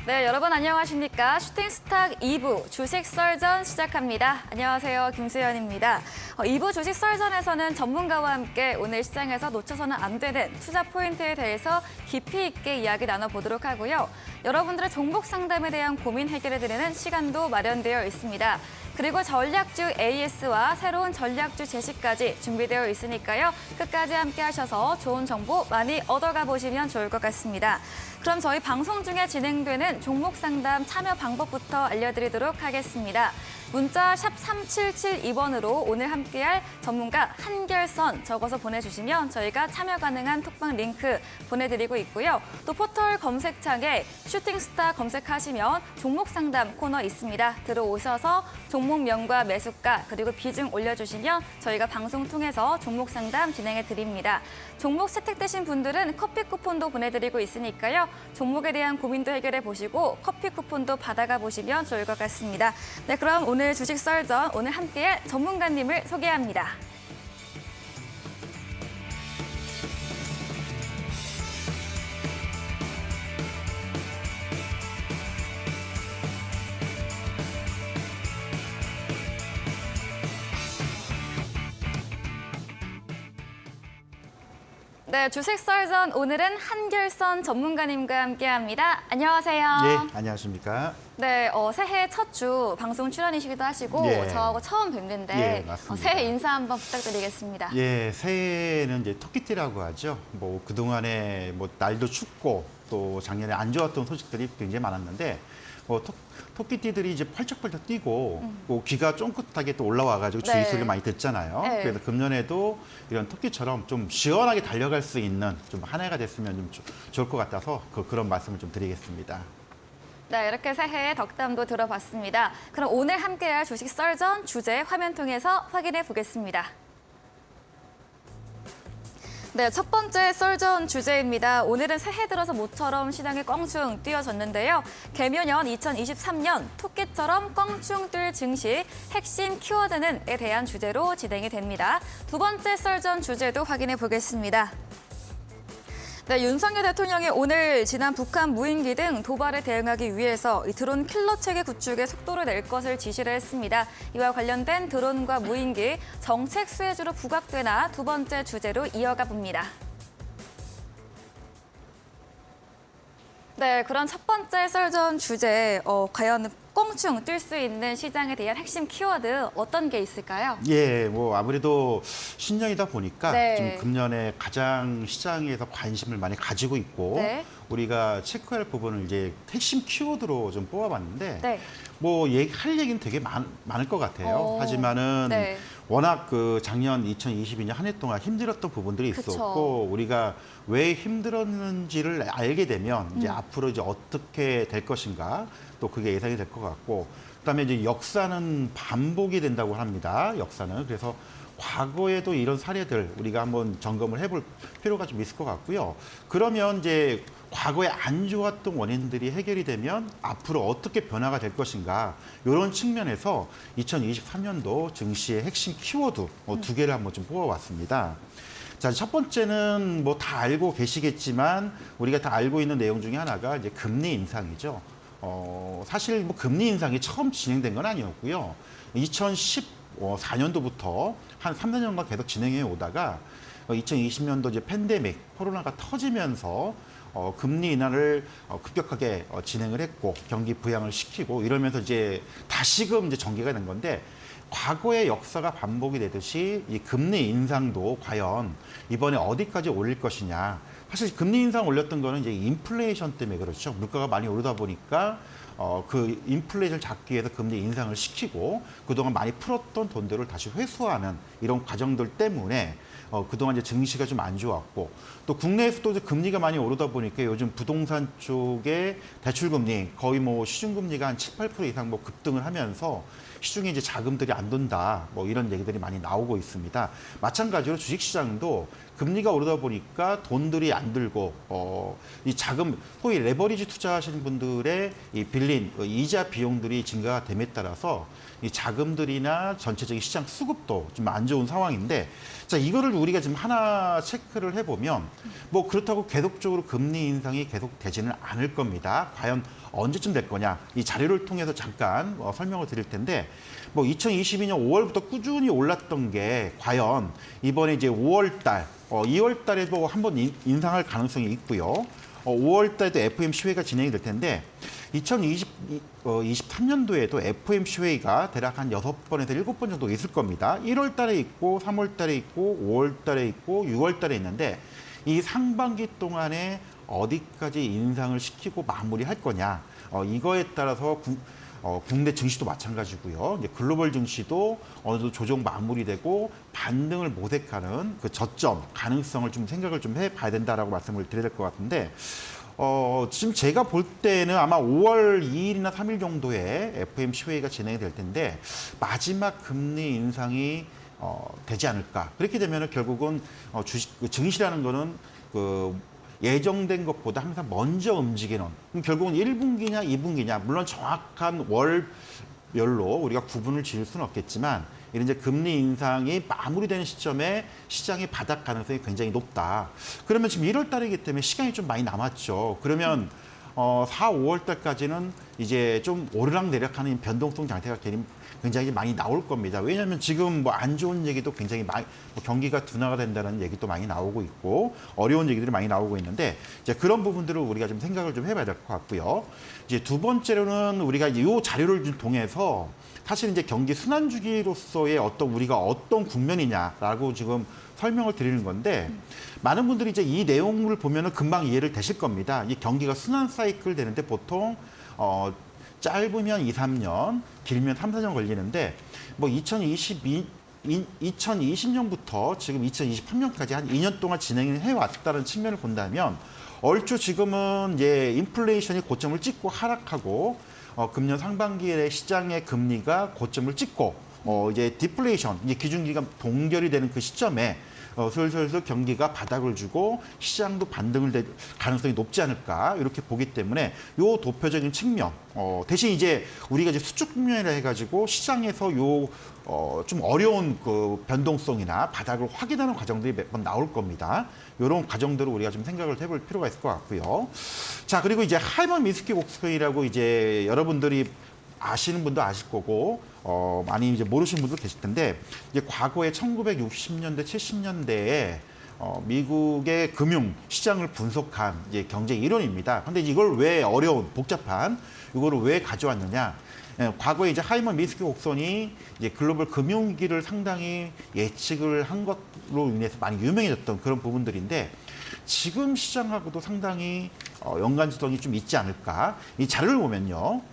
네, 여러분 안녕하십니까? 슈팅스탁 2부 주식 썰전 시작합니다. 안녕하세요, 김수현입니다. 2부 주식 썰전에서는 전문가와 함께 오늘 시장에서 놓쳐서는 안 되는 투자 포인트에 대해서 깊이 있게 이야기 나눠보도록 하고요. 여러분들의 종목 상담에 대한 고민 해결해드리는 시간도 마련되어 있습니다. 그리고 전략주 AS와 새로운 전략주 제시까지 준비되어 있으니까요. 끝까지 함께 하셔서 좋은 정보 많이 얻어가 보시면 좋을 것 같습니다. 그럼 저희 방송 중에 진행되는 종목 상담 참여 방법부터 알려드리도록 하겠습니다. 문자 샵 3772번으로 오늘 함께할 전문가 한결선 적어서 보내주시면 저희가 참여 가능한 톡방 링크 보내드리고 있고요. 또 포털 검색창에 슈팅스타 검색하시면 종목 상담 코너 있습니다. 들어오셔서 종목명과 매수가 그리고 비중 올려주시면 저희가 방송 통해서 종목 상담 진행해 드립니다. 종목 채택되신 분들은 커피 쿠폰도 보내드리고 있으니까요. 종목에 대한 고민도 해결해 보시고 커피 쿠폰도 받아가 보시면 좋을 것 같습니다. 네, 그럼 오늘 주식 썰전 오늘 함께할 전문가님을 소개합니다. 네, 주식 썰전 오늘은 한결선 전문가님과 함께합니다. 안녕하세요. 예, 안녕하십니까. 네, 새해 첫 주 방송 출연이시기도 하시고 예. 저하고 처음 뵙는데 예, 맞습니다. 새해 인사 한번 부탁드리겠습니다. 예, 새해는 이제 토끼띠라고 하죠. 뭐 그동안에 뭐 날도 춥고 또 작년에 안 좋았던 소식들이 굉장히 많았는데 토끼띠들이 이제 펄쩍펄쩍 뛰고 뭐 귀가 쫑긋하게 또 올라와가지고 네. 주의 소리를 많이 듣잖아요. 네. 그래서 금년에도 이런 토끼처럼 좀 시원하게 달려갈 수 있는 좀 한 해가 됐으면 좀 좋을 것 같아서 그런 말씀을 좀 드리겠습니다. 네, 이렇게 새해의 덕담도 들어봤습니다. 그럼 오늘 함께할 주식 썰전 주제 화면 통해서 확인해 보겠습니다. 네, 첫 번째 썰전 주제입니다. 오늘은 새해 들어서 모처럼 시장에 껑충 뛰어졌는데요. 개묘년 2023년 토끼처럼 껑충 뛸 증시 핵심 키워드는에 대한 주제로 진행이 됩니다. 두 번째 썰전 주제도 확인해 보겠습니다. 네, 윤석열 대통령이 오늘 지난 북한 무인기 등 도발에 대응하기 위해서 이 드론 킬러 체계 구축에 속도를 낼 것을 지시를 했습니다. 이와 관련된 드론과 무인기 정책 수혜주로 부각되나 두 번째 주제로 이어가 봅니다. 네, 그런 첫 번째 썰전 주제, 과연 껑충 뛸 수 있는 시장에 대한 핵심 키워드 어떤 게 있을까요? 예, 뭐 아무래도 신년이다 보니까 네. 좀 금년에 가장 시장에서 관심을 많이 가지고 있고 네. 우리가 체크할 부분을 이제 핵심 키워드로 좀 뽑아봤는데 네. 뭐 할 얘기는 되게 많을 것 같아요. 하지만은 네. 워낙 그 작년 2022년 한 해 동안 힘들었던 부분들이 그쵸. 있었고 우리가 왜 힘들었는지를 알게 되면 이제 앞으로 이제 어떻게 될 것인가 또 그게 예상이 될 것 같고 그다음에 이제 역사는 반복이 된다고 합니다. 역사는 그래서 과거에도 이런 사례들 우리가 한번 점검을 해볼 필요가 좀 있을 것 같고요. 그러면 이제 과거에 안 좋았던 원인들이 해결이 되면 앞으로 어떻게 변화가 될 것인가 이런 측면에서 2023년도 증시의 핵심 키워드 두 개를 한번 좀 뽑아왔습니다. 자, 첫 번째는 뭐 다 알고 계시겠지만 우리가 다 알고 있는 내용 중에 하나가 이제 금리 인상이죠. 사실 뭐 금리 인상이 처음 진행된 건 아니었고요. 2014년도부터 한 3, 4년간 계속 진행해 오다가 2020년도 이제 팬데믹 코로나가 터지면서 금리 인하를 급격하게 진행을 했고 경기 부양을 시키고 이러면서 이제 다시금 이제 전개가 된 건데 과거의 역사가 반복이 되듯이 이 금리 인상도 과연 이번에 어디까지 올릴 것이냐. 사실 금리 인상 올렸던 거는 이제 인플레이션 때문에 그렇죠. 물가가 많이 오르다 보니까 그 인플레이션을 잡기 위해서 금리 인상을 시키고 그동안 많이 풀었던 돈들을 다시 회수하는 이런 과정들 때문에 그동안 이제 증시가 좀 안 좋았고 또 국내에서도 이제 금리가 많이 오르다 보니까 요즘 부동산 쪽에 대출금리 거의 뭐 시중금리가 한 7, 8% 이상 뭐 급등을 하면서 시중에 이제 자금들이 안 돈다, 뭐 이런 얘기들이 많이 나오고 있습니다. 마찬가지로 주식시장도 금리가 오르다 보니까 돈들이 안 들고 이 자금, 소위 레버리지 투자하시는 분들의 이 빌린 이자 비용들이 증가가 됨에 따라서 이 자금들이나 전체적인 시장 수급도 좀 안 좋은 상황인데, 자, 이거를 우리가 지금 하나 체크를 해보면 뭐 그렇다고 계속적으로 금리 인상이 계속 되지는 않을 겁니다. 과연 언제쯤 될 거냐, 이 자료를 통해서 잠깐 설명을 드릴 텐데, 뭐 2022년 5월부터 꾸준히 올랐던 게 과연 이번에 이제 5월 달, 2월 달에도 한번 인상할 가능성이 있고요. 5월 달에도 FOMC 회의가 진행이 될 텐데 2023년도에도 FOMC 회의가 대략 한 6번에서 7번 정도 있을 겁니다. 1월 달에 있고 3월 달에 있고 5월 달에 있고 6월 달에 있는데, 이 상반기 동안에 어디까지 인상을 시키고 마무리할 거냐, 이거에 따라서 국내 증시도 마찬가지고요. 이제 글로벌 증시도 어느 정도 조정 마무리되고 반등을 모색하는 그 저점 가능성을 좀 생각을 좀 해봐야 된다라고 말씀을 드려야 될 것 같은데, 지금 제가 볼 때는 아마 5월 2일이나 3일 정도에 FOMC 회의가 진행이 될 텐데 마지막 금리 인상이 되지 않을까. 그렇게 되면 결국은 증시라는 거는 예정된 것보다 항상 먼저 움직이는, 그럼 결국은 1분기냐 2분기냐, 물론 정확한 월별로 우리가 구분을 지을 수는 없겠지만 이런 이제 금리 인상이 마무리되는 시점에 시장의 바닥 가능성이 굉장히 높다. 그러면 지금 1월 달이기 때문에 시간이 좀 많이 남았죠. 그러면 4, 5월 달까지는 이제 좀 오르락내락하는 변동성 장세가 굉장히 많이 나올 겁니다. 왜냐하면 지금 뭐 안 좋은 얘기도 굉장히 많이, 뭐 경기가 둔화가 된다는 얘기도 많이 나오고 있고 어려운 얘기들이 많이 나오고 있는데, 이제 그런 부분들을 우리가 좀 생각을 좀 해봐야 될 것 같고요. 이제 두 번째로는 우리가 이 자료를 좀 통해서 사실 이제 경기 순환 주기로서의 우리가 어떤 국면이냐라고 지금 설명을 드리는 건데, 많은 분들이 이제 이 내용을 보면은 금방 이해를 되실 겁니다. 이 경기가 순환 사이클 되는데 보통 짧으면 2, 3년, 길면 3, 4년 걸리는데, 뭐 2020년부터 지금 2023년까지 한 2년 동안 진행을 해왔다는 측면을 본다면, 얼추 지금은 이제 인플레이션이 고점을 찍고 하락하고, 금년 상반기에 시장의 금리가 고점을 찍고, 이제 디플레이션, 이제 기준기가 동결이 되는 그 시점에 슬슬 경기가 바닥을 주고 시장도 반등을 될 가능성이 높지 않을까, 이렇게 보기 때문에 요 도표적인 측면, 대신 이제 우리가 이제 수축 국면이라 해가지고 시장에서 좀 어려운 그 변동성이나 바닥을 확인하는 과정들이 몇 번 나올 겁니다. 이런 과정들을 우리가 좀 생각을 해볼 필요가 있을 것 같고요. 자, 그리고 이제 하이먼 미스키 곡스이라고 이제 여러분들이 아시는 분도 아실 거고, 많이 이제 모르시는 분도 계실 텐데, 이제 과거에 1960년대, 70년대에 미국의 금융 시장을 분석한 이제 경제 이론입니다. 근데 이걸 왜 복잡한 이거를 왜 가져왔느냐? 과거에 이제 하이먼 미스키 곡선이 이제 글로벌 금융위기를 상당히 예측을 한 것으로 인해서 많이 유명해졌던 그런 부분들인데, 지금 시장하고도 상당히 연관성이 좀 있지 않을까? 이 자료를 보면요.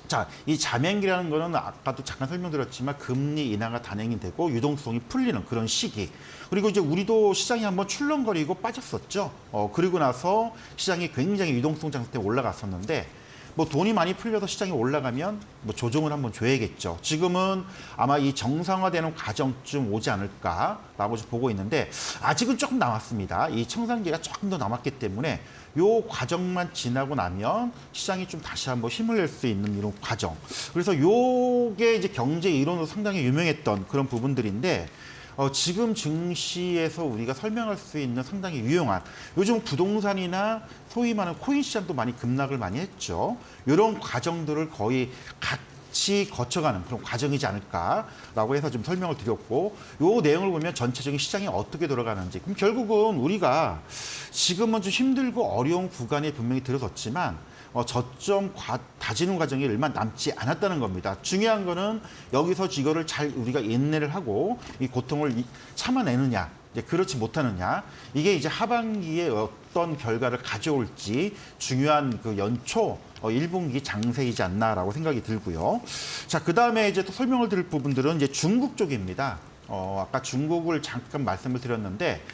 자, 이 자매기라는 거는 아까도 잠깐 설명드렸지만 금리 인하가 단행이 되고 유동성이 풀리는 그런 시기. 그리고 이제 우리도 시장이 한번 출렁거리고 빠졌었죠. 그리고 나서 시장이 굉장히 유동성 장세 때 올라갔었는데, 뭐 돈이 많이 풀려서 시장이 올라가면 뭐 조정을 한번 줘야겠죠. 지금은 아마 이 정상화되는 과정쯤 오지 않을까라고 보고 있는데, 아직은 조금 남았습니다. 이 청산기가 조금 더 남았기 때문에 요 과정만 지나고 나면 시장이 좀 다시 한번 힘을 낼 수 있는 이런 과정. 그래서 요게 이제 경제 이론으로 상당히 유명했던 그런 부분들인데, 지금 증시에서 우리가 설명할 수 있는 상당히 유용한, 요즘 부동산이나 소위 말하는 코인 시장도 많이 급락을 많이 했죠. 이런 과정들을 거의 같이 거쳐가는 그런 과정이지 않을까라고 해서 좀 설명을 드렸고, 요 내용을 보면 전체적인 시장이 어떻게 돌아가는지, 그럼 결국은 우리가 지금은 좀 힘들고 어려운 구간에 분명히 들어섰지만 저점 다지는 과정이 얼마 남지 않았다는 겁니다. 중요한 거는 여기서 이거를 잘 우리가 인내를 하고 이 고통을 참아내느냐, 이제 그렇지 못하느냐, 이게 이제 하반기에 어떤 결과를 가져올지 중요한 그 연초 1분기 장세이지 않나라고 생각이 들고요. 자, 그 다음에 이제 또 설명을 드릴 부분들은 이제 중국 쪽입니다. 아까 중국을 잠깐 말씀을 드렸는데,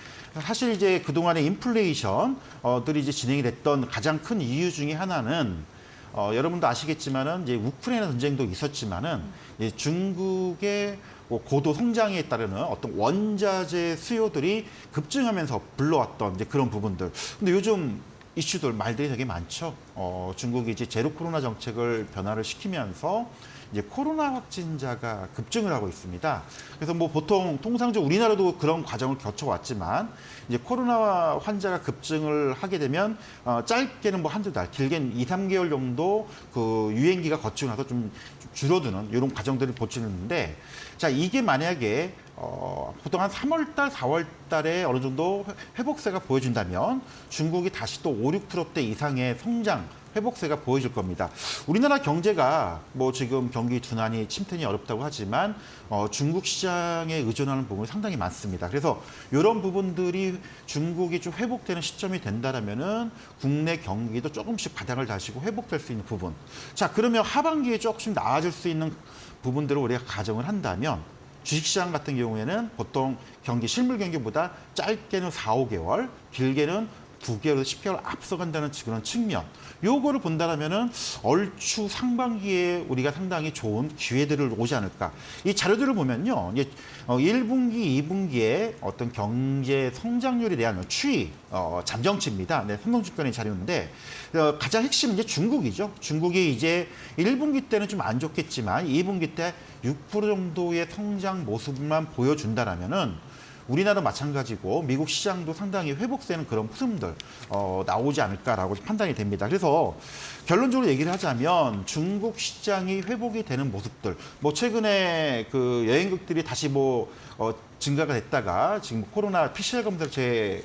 사실 이제 그동안의 인플레이션들이 이제 진행이 됐던 가장 큰 이유 중에 하나는 여러분도 아시겠지만은 이제 우크라이나 전쟁도 있었지만은 이제 중국의 고도 성장에 따르는 어떤 원자재 수요들이 급증하면서 불러왔던 이제 그런 부분들. 근데 요즘 이슈들 말들이 되게 많죠. 중국이 이제 제로 코로나 정책을 변화를 시키면서 이제 코로나 확진자가 급증을 하고 있습니다. 그래서 뭐 보통 통상적으로 우리나라도 그런 과정을 거쳐왔지만 이제 코로나 환자가 급증을 하게 되면 짧게는 뭐 한두 달, 길게는 2, 3개월 정도 그 유행기가 거치고 나서 좀 줄어드는 이런 과정들을 보치는데 자, 이게 만약에 보통 한 3월 달, 4월 달에 어느 정도 회복세가 보여준다면 중국이 다시 또 5, 6%대 이상의 성장 회복세가 보여줄 겁니다. 우리나라 경제가 뭐 지금 경기 둔환이 침체이 어렵다고 하지만 중국 시장에 의존하는 부분이 상당히 많습니다. 그래서 이런 부분들이 중국이 좀 회복되는 시점이 된다면은 국내 경기도 조금씩 바닥을 다시고 회복될 수 있는 부분. 자, 그러면 하반기에 조금씩 나아질 수 있는 부분들을 우리가 가정을 한다면 주식시장 같은 경우에는 보통 경기 실물 경기보다 짧게는 4, 5개월, 길게는 9개월에서 10개월 앞서간다는 그런 측면. 요거를 본다면은 얼추 상반기에 우리가 상당히 좋은 기회들을 오지 않을까. 이 자료들을 보면요. 이제 1분기, 2분기에 어떤 경제 성장률에 대한 추이, 잠정치입니다. 네, 삼성증권의 자료인데 가장 핵심은 이제 중국이죠. 중국이 이제 1분기 때는 좀 안 좋겠지만 2분기 때 6% 정도의 성장 모습만 보여준다라면은 우리나라 마찬가지고 미국 시장도 상당히 회복되는 그런 흐름들 나오지 않을까라고 판단이 됩니다. 그래서 결론적으로 얘기를 하자면 중국 시장이 회복이 되는 모습들, 뭐 최근에 그 여행객들이 다시 뭐 증가가 됐다가 지금 코로나 PCR 검사를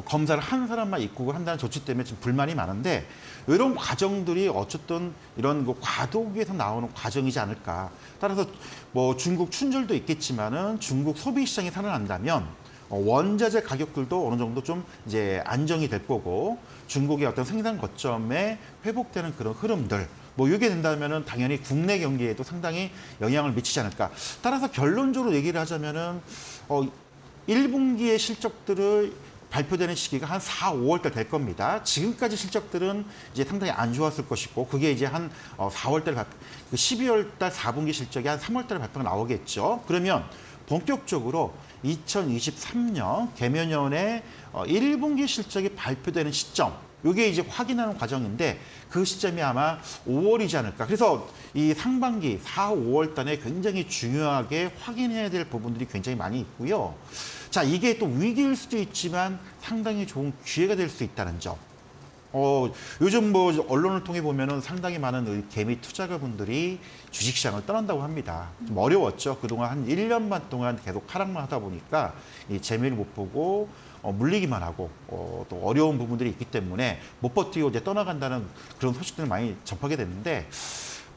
검사를 한 사람만 입국을 한다는 조치 때문에 지금 불만이 많은데 이런 과정들이 어쨌든 이런 그 과도기에서 나오는 과정이지 않을까. 따라서 뭐 중국 춘절도 있겠지만은 중국 소비 시장이 살아난다면 원자재 가격들도 어느 정도 좀 이제 안정이 될 거고 중국의 어떤 생산 거점에 회복되는 그런 흐름들 뭐 이게 된다면은 당연히 국내 경기에도 상당히 영향을 미치지 않을까. 따라서 결론적으로 얘기를 하자면은 1분기의 실적들을 발표되는 시기가 한 4, 5월 달 될 겁니다. 지금까지 실적들은 이제 상당히 안 좋았을 것이고 그게 이제 한 4월 달 12월 달 4분기 실적이 한 3월 달에 발표가 나오겠죠. 그러면 본격적으로 2023년 개면연의 1분기 실적이 발표되는 시점 이게 이제 확인하는 과정인데 그 시점이 아마 5월이지 않을까. 그래서 이 상반기 4, 5월 달에 굉장히 중요하게 확인해야 될 부분들이 굉장히 많이 있고요. 자, 이게 또 위기일 수도 있지만 상당히 좋은 기회가 될 수 있다는 점. 요즘 뭐 언론을 통해 보면은 상당히 많은 개미 투자가분들이 주식시장을 떠난다고 합니다. 좀 어려웠죠. 그동안 한 1년만 동안 계속 하락만 하다 보니까 이 재미를 못 보고 물리기만 하고 또 어려운 부분들이 있기 때문에 못 버티고 이제 떠나간다는 그런 소식들을 많이 접하게 됐는데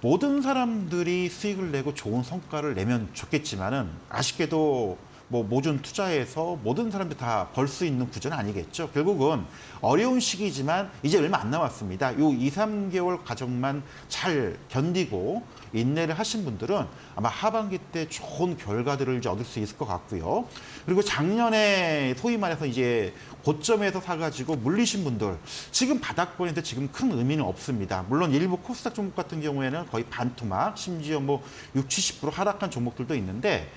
모든 사람들이 수익을 내고 좋은 성과를 내면 좋겠지만은 아쉽게도 뭐 모든 투자에서 모든 사람들이 다 벌 수 있는 구조는 아니겠죠. 결국은 어려운 시기지만 이제 얼마 안 남았습니다. 요 2, 3개월 과정만 잘 견디고 인내를 하신 분들은 아마 하반기 때 좋은 결과들을 이제 얻을 수 있을 것 같고요. 그리고 작년에 소위 말해서 이제 고점에서 사가지고 물리신 분들 지금 바닥권인데 지금 큰 의미는 없습니다. 물론 일부 코스닥 종목 같은 경우에는 거의 반토막 심지어 뭐 60, 70% 하락한 종목들도 있는데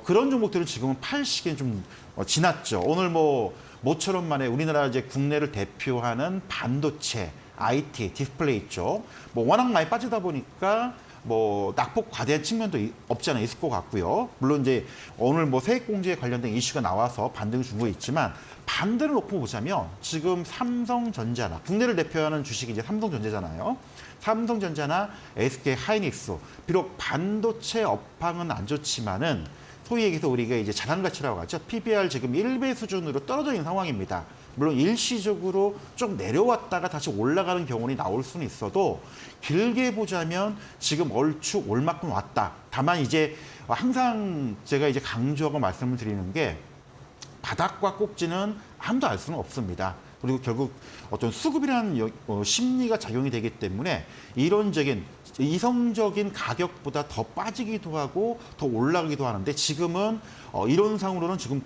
그런 종목들은 지금은 팔 시기엔 좀 지났죠. 오늘 뭐 모처럼 만에 우리나라 이제 국내를 대표하는 반도체, IT, 디스플레이 쪽 뭐 워낙 많이 빠지다 보니까 뭐 낙폭 과대한 측면도 없지 않아 있을 것 같고요. 물론 이제 오늘 뭐 세액공제에 관련된 이슈가 나와서 반등을 준 거 있지만 반대로 놓고 보자면 지금 삼성전자나 국내를 대표하는 주식이 이제 삼성전자잖아요. 삼성전자나 SK 하이닉스 비록 반도체 업황은 안 좋지만은 소위 얘기해서 우리가 이제 자산 가치라고 하죠. PBR 지금 1배 수준으로 떨어져 있는 상황입니다. 물론 일시적으로 좀 내려왔다가 다시 올라가는 경우는 나올 수는 있어도 길게 보자면 지금 얼추 올 만큼 왔다. 다만 이제 항상 제가 이제 강조하고 말씀을 드리는 게 바닥과 꼭지는 아무도 알 수는 없습니다. 그리고 결국 어떤 수급이라는 심리가 작용이 되기 때문에 이성적인 가격보다 더 빠지기도 하고 더 올라가기도 하는데 지금은 이론상으로는 지금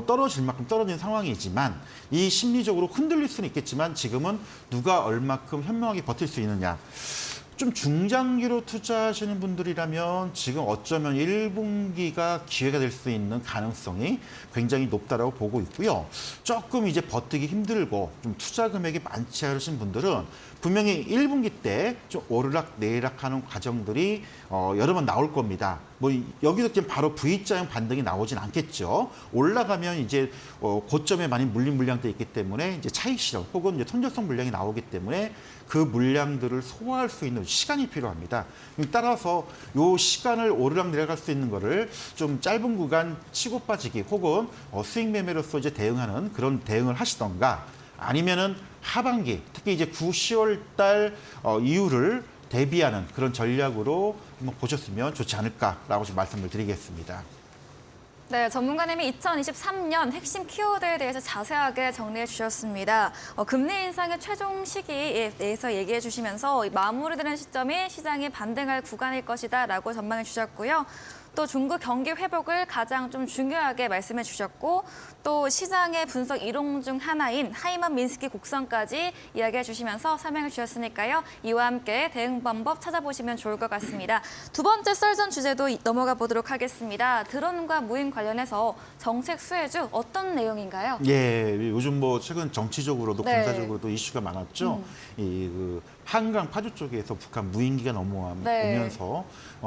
떨어질 만큼 떨어진 상황이지만 이 심리적으로 흔들릴 수는 있겠지만 지금은 누가 얼마큼 현명하게 버틸 수 있느냐. 좀 중장기로 투자하시는 분들이라면 지금 어쩌면 1분기가 기회가 될 수 있는 가능성이 굉장히 높다라고 보고 있고요. 조금 이제 버티기 힘들고 좀 투자 금액이 많지 않으신 분들은 분명히 1분기 때 좀 오르락 내리락하는 과정들이 여러 번 나올 겁니다. 뭐 여기서 지금 바로 V자형 반등이 나오진 않겠죠. 올라가면 이제 고점에 많이 물린 물량도 있기 때문에 이제 차익 실현 혹은 이제 손절성 물량이 나오기 때문에 그 물량들을 소화할 수 있는 시간이 필요합니다. 따라서 이 시간을 오르락 내려갈 수 있는 거를 좀 짧은 구간 치고 빠지기 혹은 수익 매매로서 이제 대응하는 그런 대응을 하시던가 아니면은 하반기 특히 이제 9, 10월 달 이후를 대비하는 그런 전략으로 한번 보셨으면 좋지 않을까라고 좀 말씀을 드리겠습니다. 네, 전문가님이 2023년 핵심 키워드에 대해서 자세하게 정리해 주셨습니다. 금리 인상의 최종 시기에 대해서 얘기해 주시면서 마무리되는 시점이 시장이 반등할 구간일 것이다라고 전망해 주셨고요. 또 중국 경기 회복을 가장 좀 중요하게 말씀해 주셨고 또 시장의 분석 이론 중 하나인 하이먼 민스키 곡선까지 이야기해 주시면서 설명해 주셨으니까요. 이와 함께 대응 방법 찾아보시면 좋을 것 같습니다. 두 번째 썰전 주제도 넘어가 보도록 하겠습니다. 드론과 무인 관련해서 정책 수혜주 어떤 내용인가요? 예, 요즘 뭐 최근 정치적으로도 네. 군사적으로도 이슈가 많았죠. 이 한강 파주 쪽에서 북한 무인기가 넘어오면서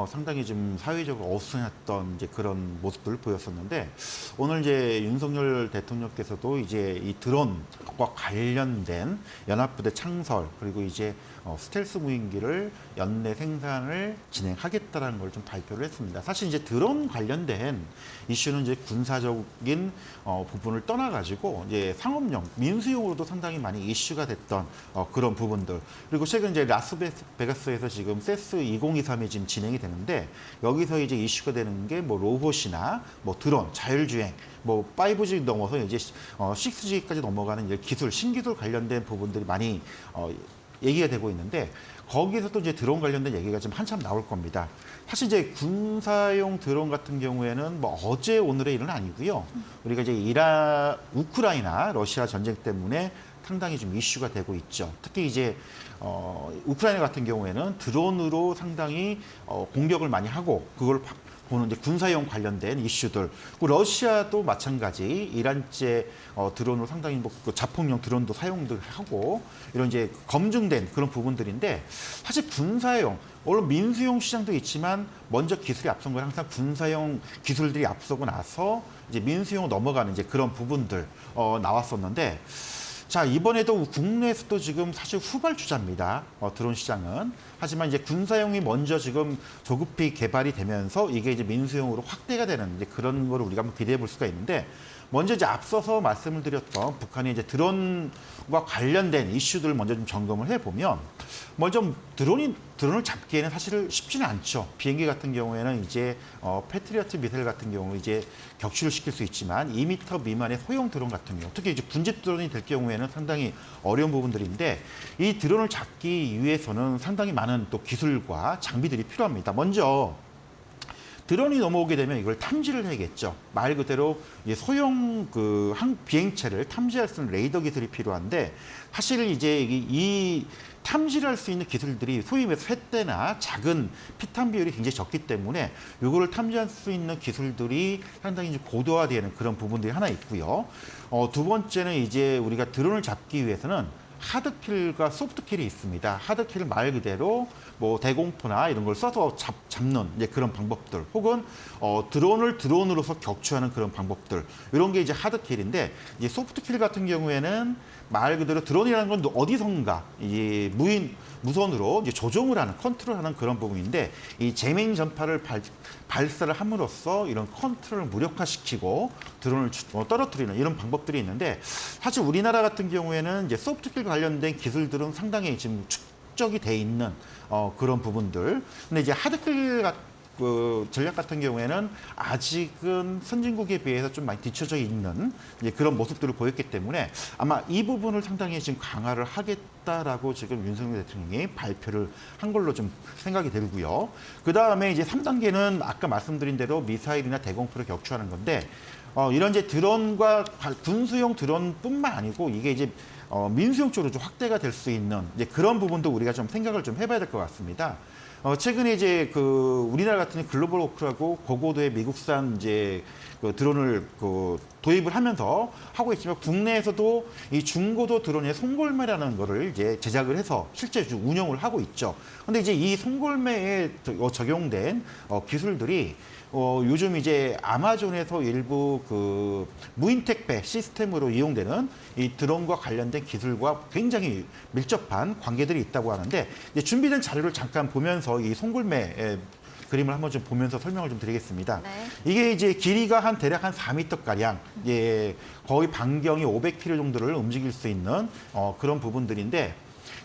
상당히 좀 사회적으로 어수선했던 이제 그런 모습들을 보였었는데 오늘 이제 윤석열 대통령께서도 이제 이 드론과 관련된 연합부대 창설 그리고 이제 스텔스 무인기를 연내 생산을 진행하겠다라는 걸 좀 발표를 했습니다. 사실 이제 드론 관련된 이슈는 이제 군사적인 부분을 떠나가지고 이제 상업용, 민수용으로도 상당히 많이 이슈가 됐던 그런 부분들. 그리고 최근 이제 라스베가스에서 지금 세스 2023이 지금 진행이 되는데 여기서 이제 이슈가 되는 게 뭐 로봇이나 뭐 드론, 자율주행, 뭐 5G 넘어서 이제 6G까지 넘어가는 이제 기술, 신기술 관련된 부분들이 많이 얘기가 되고 있는데 거기서 또 이제 드론 관련된 얘기가 지금 한참 나올 겁니다. 사실 이제 군사용 드론 같은 경우에는 뭐 어제 오늘의 일은 아니고요. 우리가 이제 우크라이나 러시아 전쟁 때문에 상당히 좀 이슈가 되고 있죠. 특히 이제 우크라이나 같은 경우에는 드론으로 상당히 공격을 많이 하고 그걸 보는 이제 군사용 관련된 이슈들. 그리고 러시아도 마찬가지 이란제 드론으로 상당히 뭐 자폭용 드론도 사용들 하고 이런 이제 검증된 그런 부분들인데 사실 군사용 물론 민수용 시장도 있지만 먼저 기술이 앞선 건 항상 군사용 기술들이 앞서고 나서 이제 민수용 넘어가는 이제 그런 부분들 나왔었는데. 자, 이번에도 국내에서도 지금 사실 후발주자입니다. 드론 시장은. 하지만 이제 군사용이 먼저 지금 조급히 개발이 되면서 이게 이제 민수용으로 확대가 되는 이제 그런 거를 우리가 한번 기대해 볼 수가 있는데 먼저 이제 앞서서 말씀을 드렸던 북한이 이제 드론과 관련된 이슈들을 먼저 좀 점검을 해보면 먼저 드론을 잡기에는 사실 쉽지는 않죠. 비행기 같은 경우에는 이제 패트리어트 미사일 같은 경우 이제 격추를 시킬 수 있지만 2m 미만의 소형 드론 같은 경우 특히 이제 군집 드론이 될 경우에는 상당히 어려운 부분들인데 이 드론을 잡기 위해서는 상당히 많은 또 기술과 장비들이 필요합니다. 먼저 드론이 넘어오게 되면 이걸 탐지를 해야겠죠. 말 그대로 소형 비행체를 탐지할 수 있는 레이더 기술이 필요한데 사실 이제 이 탐지를 할 수 있는 기술들이 소위 말해서 쇳대나 작은 피탄 비율이 굉장히 적기 때문에 이거를 탐지할 수 있는 기술들이 상당히 이제 고도화되는 그런 부분들이 하나 있고요. 두 번째는 이제 우리가 드론을 잡기 위해서는 하드킬과 소프트킬이 있습니다. 하드킬을 말 그대로 뭐 대공포나 이런 걸 써서 잡는 이제 그런 방법들, 혹은 드론을 드론으로서 격추하는 그런 방법들, 이런 게 이제 하드킬인데 이제 소프트킬 같은 경우에는 말 그대로 드론이라는 건 어디선가 이 무선으로 이제 조종을 하는, 컨트롤하는 그런 부분인데 이 제밍 전파를 발사를 함으로써 이런 컨트롤을 무력화시키고 드론을 떨어뜨리는 이런 방법들이 있는데 사실 우리나라 같은 경우에는 이제 소프트킬 관련된 기술들은 상당히 지금 축적이 돼 있는 그런 부분들. 근데 이제 하드킬 전략 같은 경우에는 아직은 선진국에 비해서 좀 많이 뒤처져 있는 이제 그런 모습들을 보였기 때문에 아마 이 부분을 상당히 지금 강화를 하겠다라고 지금 윤석열 대통령이 발표를 한 걸로 좀 생각이 들고요. 그 다음에 이제 3단계는 아까 말씀드린 대로 미사일이나 대공포를 격추하는 건데 이런 이제 드론과 군수용 드론뿐만 아니고 이게 이제 민수용 쪽으로 좀 확대가 될 수 있는 이제 그런 부분도 우리가 좀 생각을 좀 해봐야 될 것 같습니다. 최근에 이제 그 우리나라 같은 글로벌 워크라고 고고도의 미국산 이제 그 드론을 그 도입을 하면서 하고 있지만 국내에서도 이 중고도 드론의 송골매라는 거를 이제 제작을 해서 실제 운영을 하고 있죠. 근데 이제 이 송골매에 적용된 기술들이 요즘 이제 아마존에서 일부 그 무인 택배 시스템으로 이용되는 이 드론과 관련된 기술과 굉장히 밀접한 관계들이 있다고 하는데 이제 준비된 자료를 잠깐 보면서 이 송골매 그림을 한번 좀 보면서 설명을 좀 드리겠습니다. 네. 이게 이제 길이가 대략 한 4m 가량, 예, 거의 반경이 500km 정도를 움직일 수 있는 그런 부분들인데.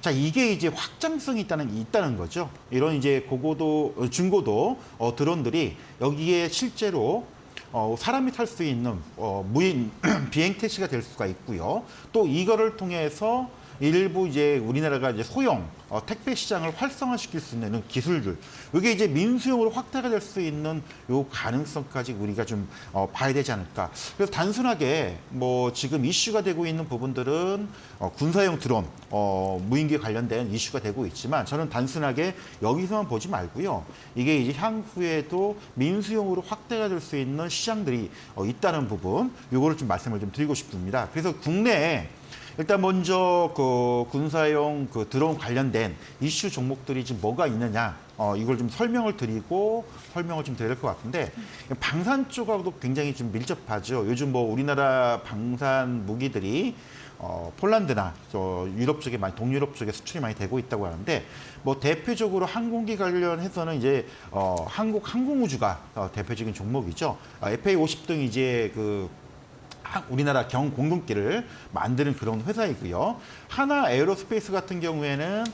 자, 이게 이제 확장성이 있다는 거죠. 이런 이제 고고도, 중고도 드론들이 여기에 실제로 사람이 탈 수 있는 무인 비행 택시가 될 수가 있고요. 또 이거를 통해서 일부 이제 우리나라가 이제 소형 택배 시장을 활성화시킬 수 있는 기술들, 이게 이제 민수용으로 확대가 될 수 있는 요 가능성까지 우리가 좀 봐야 되지 않을까. 그래서 단순하게 뭐 지금 이슈가 되고 있는 부분들은 군사용 드론, 무인기에 관련된 이슈가 되고 있지만 저는 단순하게 여기서만 보지 말고요. 이게 이제 향후에도 민수용으로 확대가 될 수 있는 시장들이 있다는 부분, 요거를 좀 말씀을 좀 드리고 싶습니다. 그래서 국내에 일단 먼저 그 군사용 그 드론 관련된 이슈 종목들이 지금 뭐가 있느냐, 이걸 좀 설명을 좀 드려야 될 것 같은데, 방산 쪽하고도 굉장히 좀 밀접하죠. 요즘 뭐 우리나라 방산 무기들이 폴란드나 유럽 쪽에 동유럽 쪽에 수출이 많이 되고 있다고 하는데, 뭐 대표적으로 항공기 관련해서는 이제 한국 항공우주가 대표적인 종목이죠. FA50 등 이제 그 우리나라 경공군기를 만드는 그런 회사이고요. 하나 에어로스페이스 같은 경우에는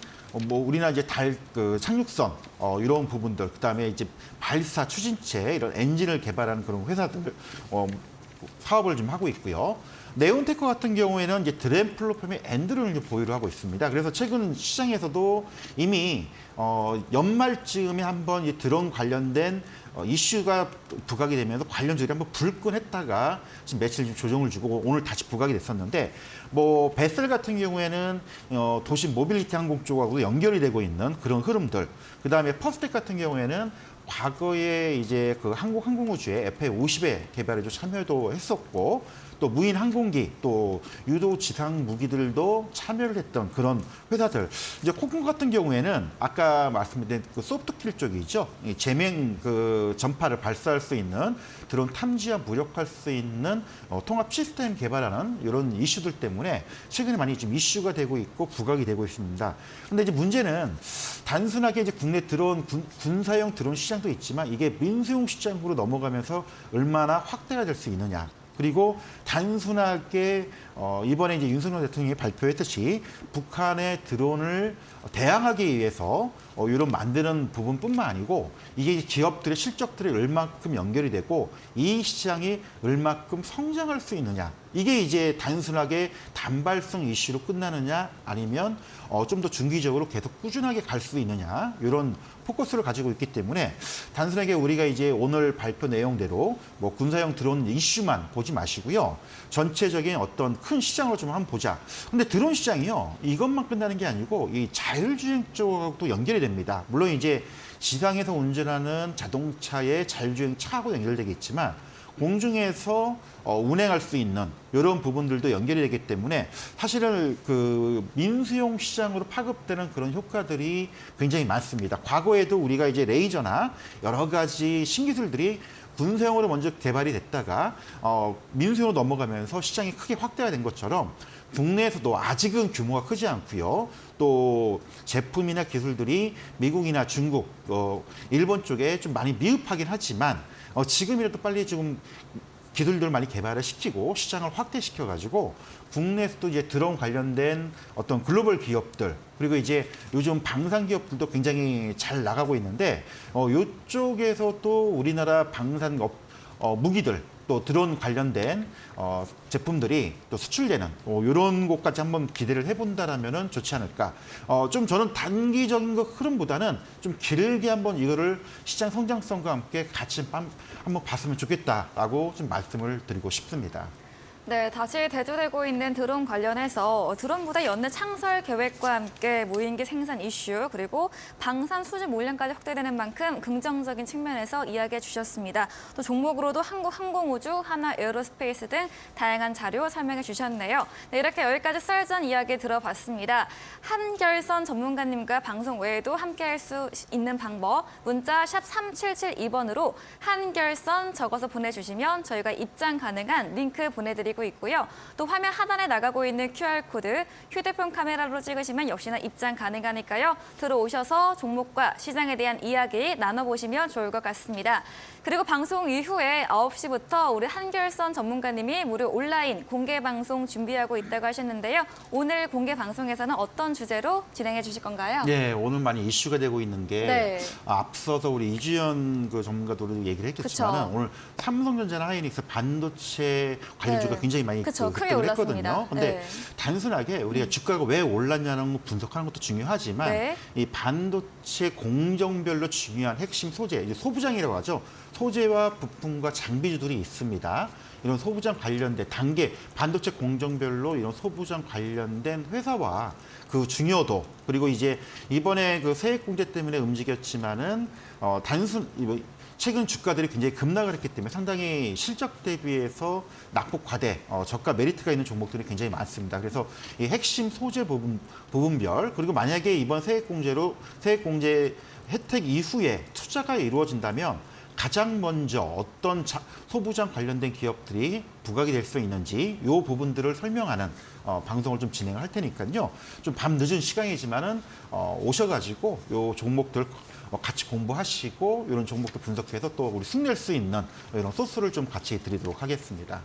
뭐 우리나라 이제 달 그 착륙선 이런 부분들, 그다음에 이제 발사 추진체 이런 엔진을 개발하는 그런 회사들 사업을 좀 하고 있고요. 네온테크 같은 경우에는 이제 드램플로펌의 엔드론을 보유를 하고 있습니다. 그래서 최근 시장에서도 이미 연말쯤에 한번 이 드론 관련된 이슈가 부각이 되면서 관련주들이 한번 불끈했다가 지금 며칠 좀 조정을 주고 오늘 다시 부각이 됐었는데, 뭐 베셀 같은 경우에는 도시 모빌리티 항공 쪽하고도 연결이 되고 있는 그런 흐름들, 그 다음에 퍼스텍 같은 경우에는 과거에 이제 그 한국 항공우주의 FA50의 개발에 좀 참여도 했었고, 또 무인 항공기, 또 유도 지상 무기들도 참여를 했던 그런 회사들. 이제 코쿤 같은 경우에는 아까 말씀드린 그 소프트킬 쪽이죠. 이 제맹 그 전파를 발사할 수 있는 드론 탐지와 무력할 수 있는 통합 시스템 개발하는 이런 이슈들 때문에 최근에 많이 좀 이슈가 되고 있고 부각이 되고 있습니다. 근데 이제 문제는 단순하게 이제 국내 드론 군사용 드론 시장도 있지만 이게 민수용 시장으로 넘어가면서 얼마나 확대가 될 수 있느냐. 그리고 단순하게 이번에 이제 윤석열 대통령이 발표했듯이 북한의 드론을 대항하기 위해서 이런 만드는 부분뿐만 아니고 이게 기업들의 실적들이 얼마큼 연결이 되고 이 시장이 얼마큼 성장할 수 있느냐. 이게 이제 단순하게 단발성 이슈로 끝나느냐 아니면 좀 더 중기적으로 계속 꾸준하게 갈 수 있느냐, 이런 포커스를 가지고 있기 때문에 단순하게 우리가 이제 오늘 발표 내용대로 뭐 군사용 드론 이슈만 보지 마시고요. 전체적인 어떤 큰 시장으로 좀 한번 보자. 근데 드론 시장이요, 이것만 끝나는 게 아니고 이 자율주행 쪽하고도 연결이 됩니다. 물론 이제 지상에서 운전하는 자동차의 자율주행 차하고 연결되겠지만 공중에서 운행할 수 있는 이런 부분들도 연결이 되기 때문에 사실은 그 민수용 시장으로 파급되는 그런 효과들이 굉장히 많습니다. 과거에도 우리가 이제 레이저나 여러 가지 신기술들이 군사용으로 먼저 개발이 됐다가 민수용으로 넘어가면서 시장이 크게 확대가 된 것처럼 국내에서도 아직은 규모가 크지 않고요. 또 제품이나 기술들이 미국이나 중국, 일본 쪽에 좀 많이 미흡하긴 하지만 지금이라도 빨리 좀 기술들을 많이 개발을 시키고 시장을 확대시켜가지고 국내에서도 이제 드론 관련된 어떤 글로벌 기업들, 그리고 이제 요즘 방산 기업들도 굉장히 잘 나가고 있는데 이쪽에서도 우리나라 방산 무기들 또 드론 관련된 제품들이 또 수출되는 이런 곳까지 한번 기대를 해본다라면은 좋지 않을까. 좀 저는 단기적인 그 흐름보다는 좀 길게 한번 이거를 시장 성장성과 함께 같이 한번 봤으면 좋겠다라고 좀 말씀을 드리고 싶습니다. 네, 다시 대두되고 있는 드론 관련해서 드론 부대 연내 창설 계획과 함께 무인기 생산 이슈 그리고 방산 수주 물량까지 확대되는 만큼 긍정적인 측면에서 이야기해 주셨습니다. 또 종목으로도 한국항공우주, 하나에어로스페이스 등 다양한 자료 설명해 주셨네요. 네, 이렇게 여기까지 썰전 이야기 들어봤습니다. 한결선 전문가님과 방송 외에도 함께할 수 있는 방법 문자 샵 3772번으로 한결선 적어서 보내주시면 저희가 입장 가능한 링크 보내드리고 있고요. 또 화면 하단에 나가고 있는 QR코드 휴대폰 카메라로 찍으시면 역시나 입장 가능하니까요. 들어오셔서 종목과 시장에 대한 이야기 나눠보시면 좋을 것 같습니다. 그리고 방송 이후에 9시부터 우리 한결선 전문가님이 무료 온라인 공개 방송 준비하고 있다고 하셨는데요. 오늘 공개 방송에서는 어떤 주제로 진행해 주실 건가요? 네, 오늘 많이 이슈가 되고 있는 게 네. 앞서서 우리 이주연 그 전문가도 얘기를 했겠지만 그쵸. 오늘 삼성전자나 하이닉스 반도체 관련주가 네. 굉장히 많이 그쵸, 크게 급등을 올랐습니다. 했거든요. 근데 네. 단순하게 우리가 주가가 왜 올랐냐는 거 분석하는 것도 중요하지만 네. 이 반도체 공정별로 중요한 핵심 소재, 이제 소부장이라고 하죠. 소재와 부품과 장비주들이 있습니다. 이런 소부장 관련된 단계, 반도체 공정별로 이런 소부장 관련된 회사와 그 중요도 그리고 이제 이번에 그 세액공제 때문에 움직였지만은 최근 주가들이 굉장히 급락을 했기 때문에 상당히 실적 대비해서 낙폭 과대, 저가 메리트가 있는 종목들이 굉장히 많습니다. 그래서 이 핵심 소재 부분별 그리고 만약에 이번 세액공제 혜택 이후에 투자가 이루어진다면 가장 먼저 어떤 소부장 관련된 기업들이 부각이 될 수 있는지 이 부분들을 설명하는 방송을 좀 진행을 할 테니까요. 좀 밤 늦은 시간이지만은 오셔가지고 이 종목들 같이 공부하시고 이런 종목도 분석해서 또 우리 승리할 수 있는 이런 소스를 좀 같이 드리도록 하겠습니다.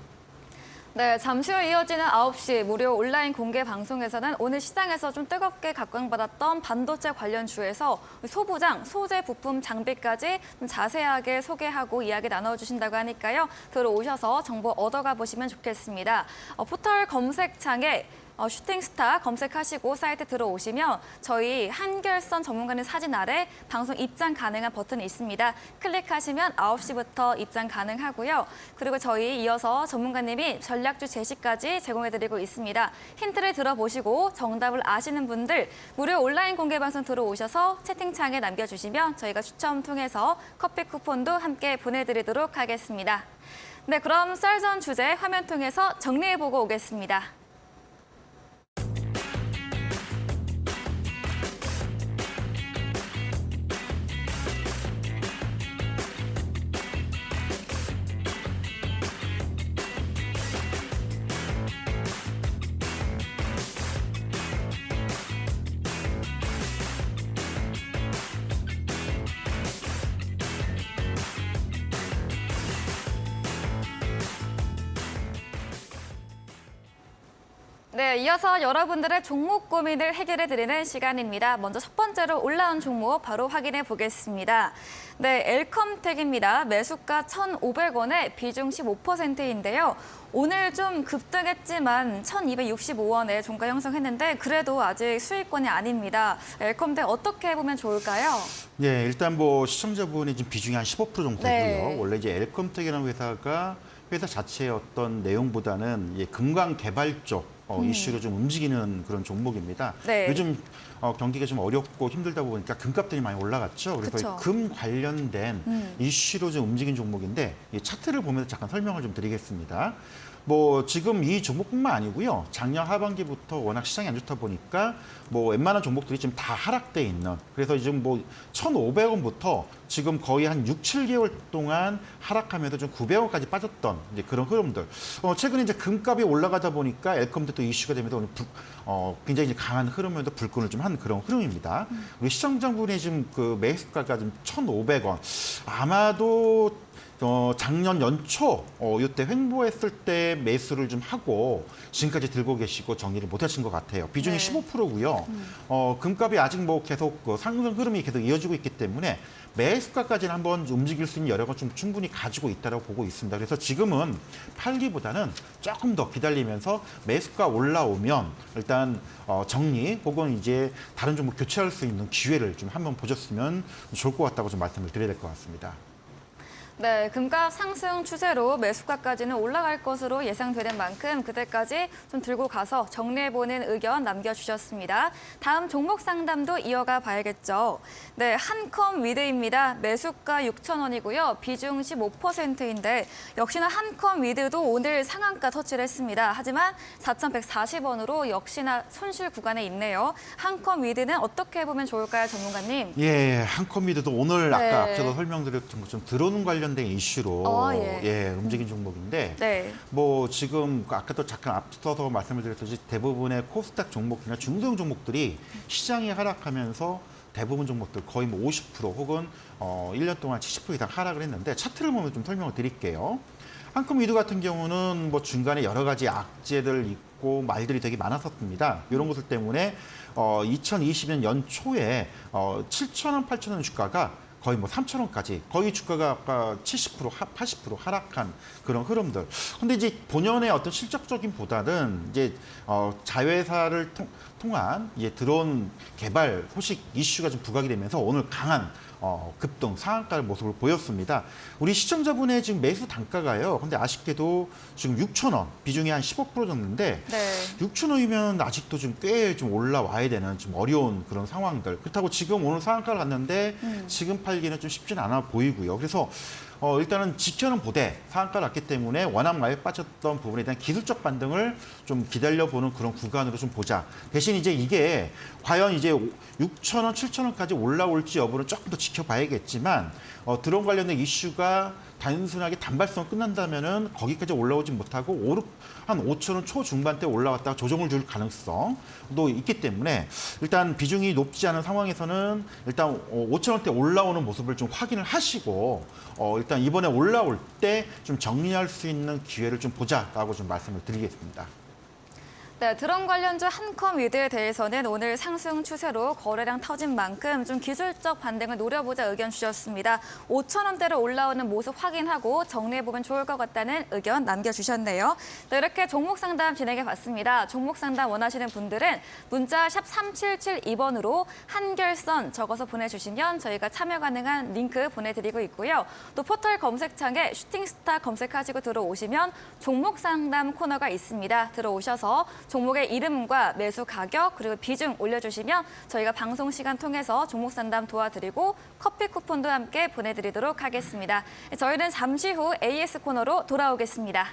네, 잠시 후 이어지는 9시 무료 온라인 공개 방송에서는 오늘 시장에서 좀 뜨겁게 각광받았던 반도체 관련주에서 소부장, 소재, 부품, 장비까지 좀 자세하게 소개하고 이야기 나눠주신다고 하니까요. 들어오셔서 정보 얻어가 보시면 좋겠습니다. 포털 검색창에 슈팅스타 검색하시고 사이트 들어오시면 저희 한결선 전문가님 사진 아래 방송 입장 가능한 버튼이 있습니다. 클릭하시면 9시부터 입장 가능하고요. 그리고 저희 이어서 전문가님이 전략주 제시까지 제공해드리고 있습니다. 힌트를 들어보시고 정답을 아시는 분들 무료 온라인 공개 방송 들어오셔서 채팅창에 남겨주시면 저희가 추첨 통해서 커피 쿠폰도 함께 보내드리도록 하겠습니다. 네, 그럼 썰전 주제 화면 통해서 정리해보고 오겠습니다. 네, 이어서 여러분들의 종목 고민을 해결해드리는 시간입니다. 먼저 첫 번째로 올라온 종목 바로 확인해 보겠습니다. 네, 엘컴텍입니다. 매수가 1,500원에 비중 15%인데요. 오늘 좀 급등했지만 1,265원에 종가 형성했는데 그래도 아직 수익권이 아닙니다. 엘컴텍 어떻게 보면 좋을까요? 네, 일단 뭐 시청자분이 지금 비중이 한 15% 정도 되고요. 네. 원래 이제 엘컴텍이라는 회사가 회사 자체의 어떤 내용보다는 이제 금강 개발 쪽 이슈로 좀 움직이는 그런 종목입니다. 네. 요즘 경기가 좀 어렵고 힘들다 보니까 금값들이 많이 올라갔죠. 그래서 그쵸. 금 관련된 이슈로 좀 움직인 종목인데 이 차트를 보면서 잠깐 설명을 좀 드리겠습니다. 뭐 지금 이 종목뿐만 아니고요. 작년 하반기부터 워낙 시장이 안 좋다 보니까 뭐 웬만한 종목들이 지금 다 하락돼 있는. 그래서 지금 뭐 1,500원부터 지금 거의 한 6, 7개월 동안 하락하면서 좀 900원까지 빠졌던 이제 그런 흐름들. 최근에 이제 금값이 올라가다 보니까 엘컴도 또 이슈가 되면서 오늘 굉장히 이제 강한 흐름에도 불끈을 좀 한 그런 흐름입니다. 우리 시청자분이 지금 그 매수가가 좀 1,500원. 아마도 작년 연초 이때 횡보했을 때 매수를 좀 하고 지금까지 들고 계시고 정리를 못하신 것 같아요. 비중이 네. 15%고요. 금값이 아직 뭐 계속 그 상승 흐름이 계속 이어지고 있기 때문에 매수가까지는 한번 움직일 수 있는 여력은 좀 충분히 가지고 있다고 보고 있습니다. 그래서 지금은 팔기보다는 조금 더 기다리면서 매수가 올라오면 일단 정리 혹은 이제 다른 종목 교체할 수 있는 기회를 좀 한번 보셨으면 좋을 것 같다고 좀 말씀을 드려야 될 것 같습니다. 네, 금값 상승 추세로 매수가까지는 올라갈 것으로 예상되는 만큼 그때까지 좀 들고 가서 정리해보는 의견 남겨주셨습니다. 다음 종목 상담도 이어가 봐야겠죠. 네, 한컴 위드입니다. 매수가 6,000원이고요. 비중 15%인데 역시나 한컴 위드도 오늘 상한가 터치를 했습니다. 하지만 4,140원으로 역시나 손실 구간에 있네요. 한컴 위드는 어떻게 보면 좋을까요, 전문가님? 예, 한컴미드도 오늘 네. 아까 앞서서 설명드렸던 것처럼 드론 관련된 이슈로 예. 움직인 종목인데 네. 뭐 지금 아까도 잠깐 앞서서 말씀을 드렸듯이 대부분의 코스닥 종목이나 중소형 종목들이 시장이 하락하면서 대부분 종목들 거의 뭐 50% 혹은 1년 동안 70% 이상 하락을 했는데 차트를 보면 좀 설명을 드릴게요. 한컴미드 같은 경우는 뭐 중간에 여러 가지 악재들 있고 말들이 되게 많았었습니다. 이런 것들 때문에 2020년 연초에 7,000원, 8,000원 주가가 거의 뭐 3,000원까지 거의 주가가 아까 70%, 80% 하락한 그런 흐름들. 근데 이제 본연의 어떤 실적적인 보다는 이제 자회사를 통한 이제 드론 개발 소식 이슈가 좀 부각이 되면서 오늘 강한 급등 상한가 모습을 보였습니다. 우리 시청자분의 지금 매수 단가가요. 근데 아쉽게도 지금 6,000원 비중이 한 15% 정도인데 네. 6,000원이면 아직도 좀 꽤 좀 올라와야 되는 좀 어려운 그런 상황들. 그렇다고 지금 오늘 상한가를 갔는데 지금 팔기는 좀 쉽지는 않아 보이고요. 그래서 일단은 지켜는 보되 상한가를 났기 때문에 워낙 많이 빠졌던 부분에 대한 기술적 반등을 좀 기다려보는 그런 구간으로 좀 보자. 대신 이제 이게 과연 이제 6,000원, 7,000원까지 올라올지 여부는 조금 더 지켜봐야겠지만 드론 관련된 이슈가 단순하게 단발성 끝난다면은 거기까지 올라오지 못하고 한 5,000원 초중반대 올라왔다가 조정을 줄 가능성도 있기 때문에 일단 비중이 높지 않은 상황에서는 일단 5,000원대 올라오는 모습을 좀 확인을 하시고 일단 이번에 올라올 때 좀 정리할 수 있는 기회를 좀 보자라고 좀 말씀을 드리겠습니다. 네, 드론 관련주 한컴 위드에 대해서는 오늘 상승 추세로 거래량 터진 만큼 좀 기술적 반등을 노려보자 의견 주셨습니다. 5,000원대로 올라오는 모습 확인하고 정리해보면 좋을 것 같다는 의견 남겨주셨네요. 네, 이렇게 종목 상담 진행해봤습니다. 종목 상담 원하시는 분들은 문자 샵 3772번으로 한결선 적어서 보내주시면 저희가 참여 가능한 링크 보내드리고 있고요. 또 포털 검색창에 슈팅스타 검색하시고 들어오시면 종목 상담 코너가 있습니다. 들어오셔서 종목의 이름과 매수 가격 그리고 비중 올려주시면 저희가 방송 시간 통해서 종목 상담 도와드리고 커피 쿠폰도 함께 보내드리도록 하겠습니다. 저희는 잠시 후 AS 코너로 돌아오겠습니다.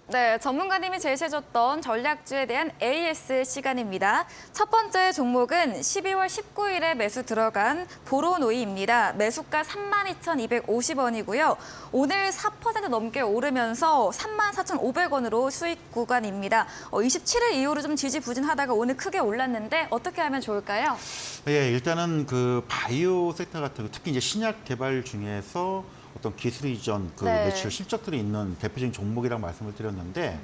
네, 전문가님이 제시해줬던 전략주에 대한 AS 시간입니다. 첫 번째 종목은 12월 19일에 매수 들어간 보로노이입니다. 매수가 32,250원이고요. 오늘 4% 넘게 오르면서 34,500원으로 수익 구간입니다. 27일 이후로 좀 지지부진하다가 오늘 크게 올랐는데 어떻게 하면 좋을까요? 예, 일단은 그 바이오 섹터 같은 특히 이제 신약 개발 중에서 어떤 기술 이전 그 네. 매출 실적들이 있는 대표적인 종목이라고 말씀을 드렸는데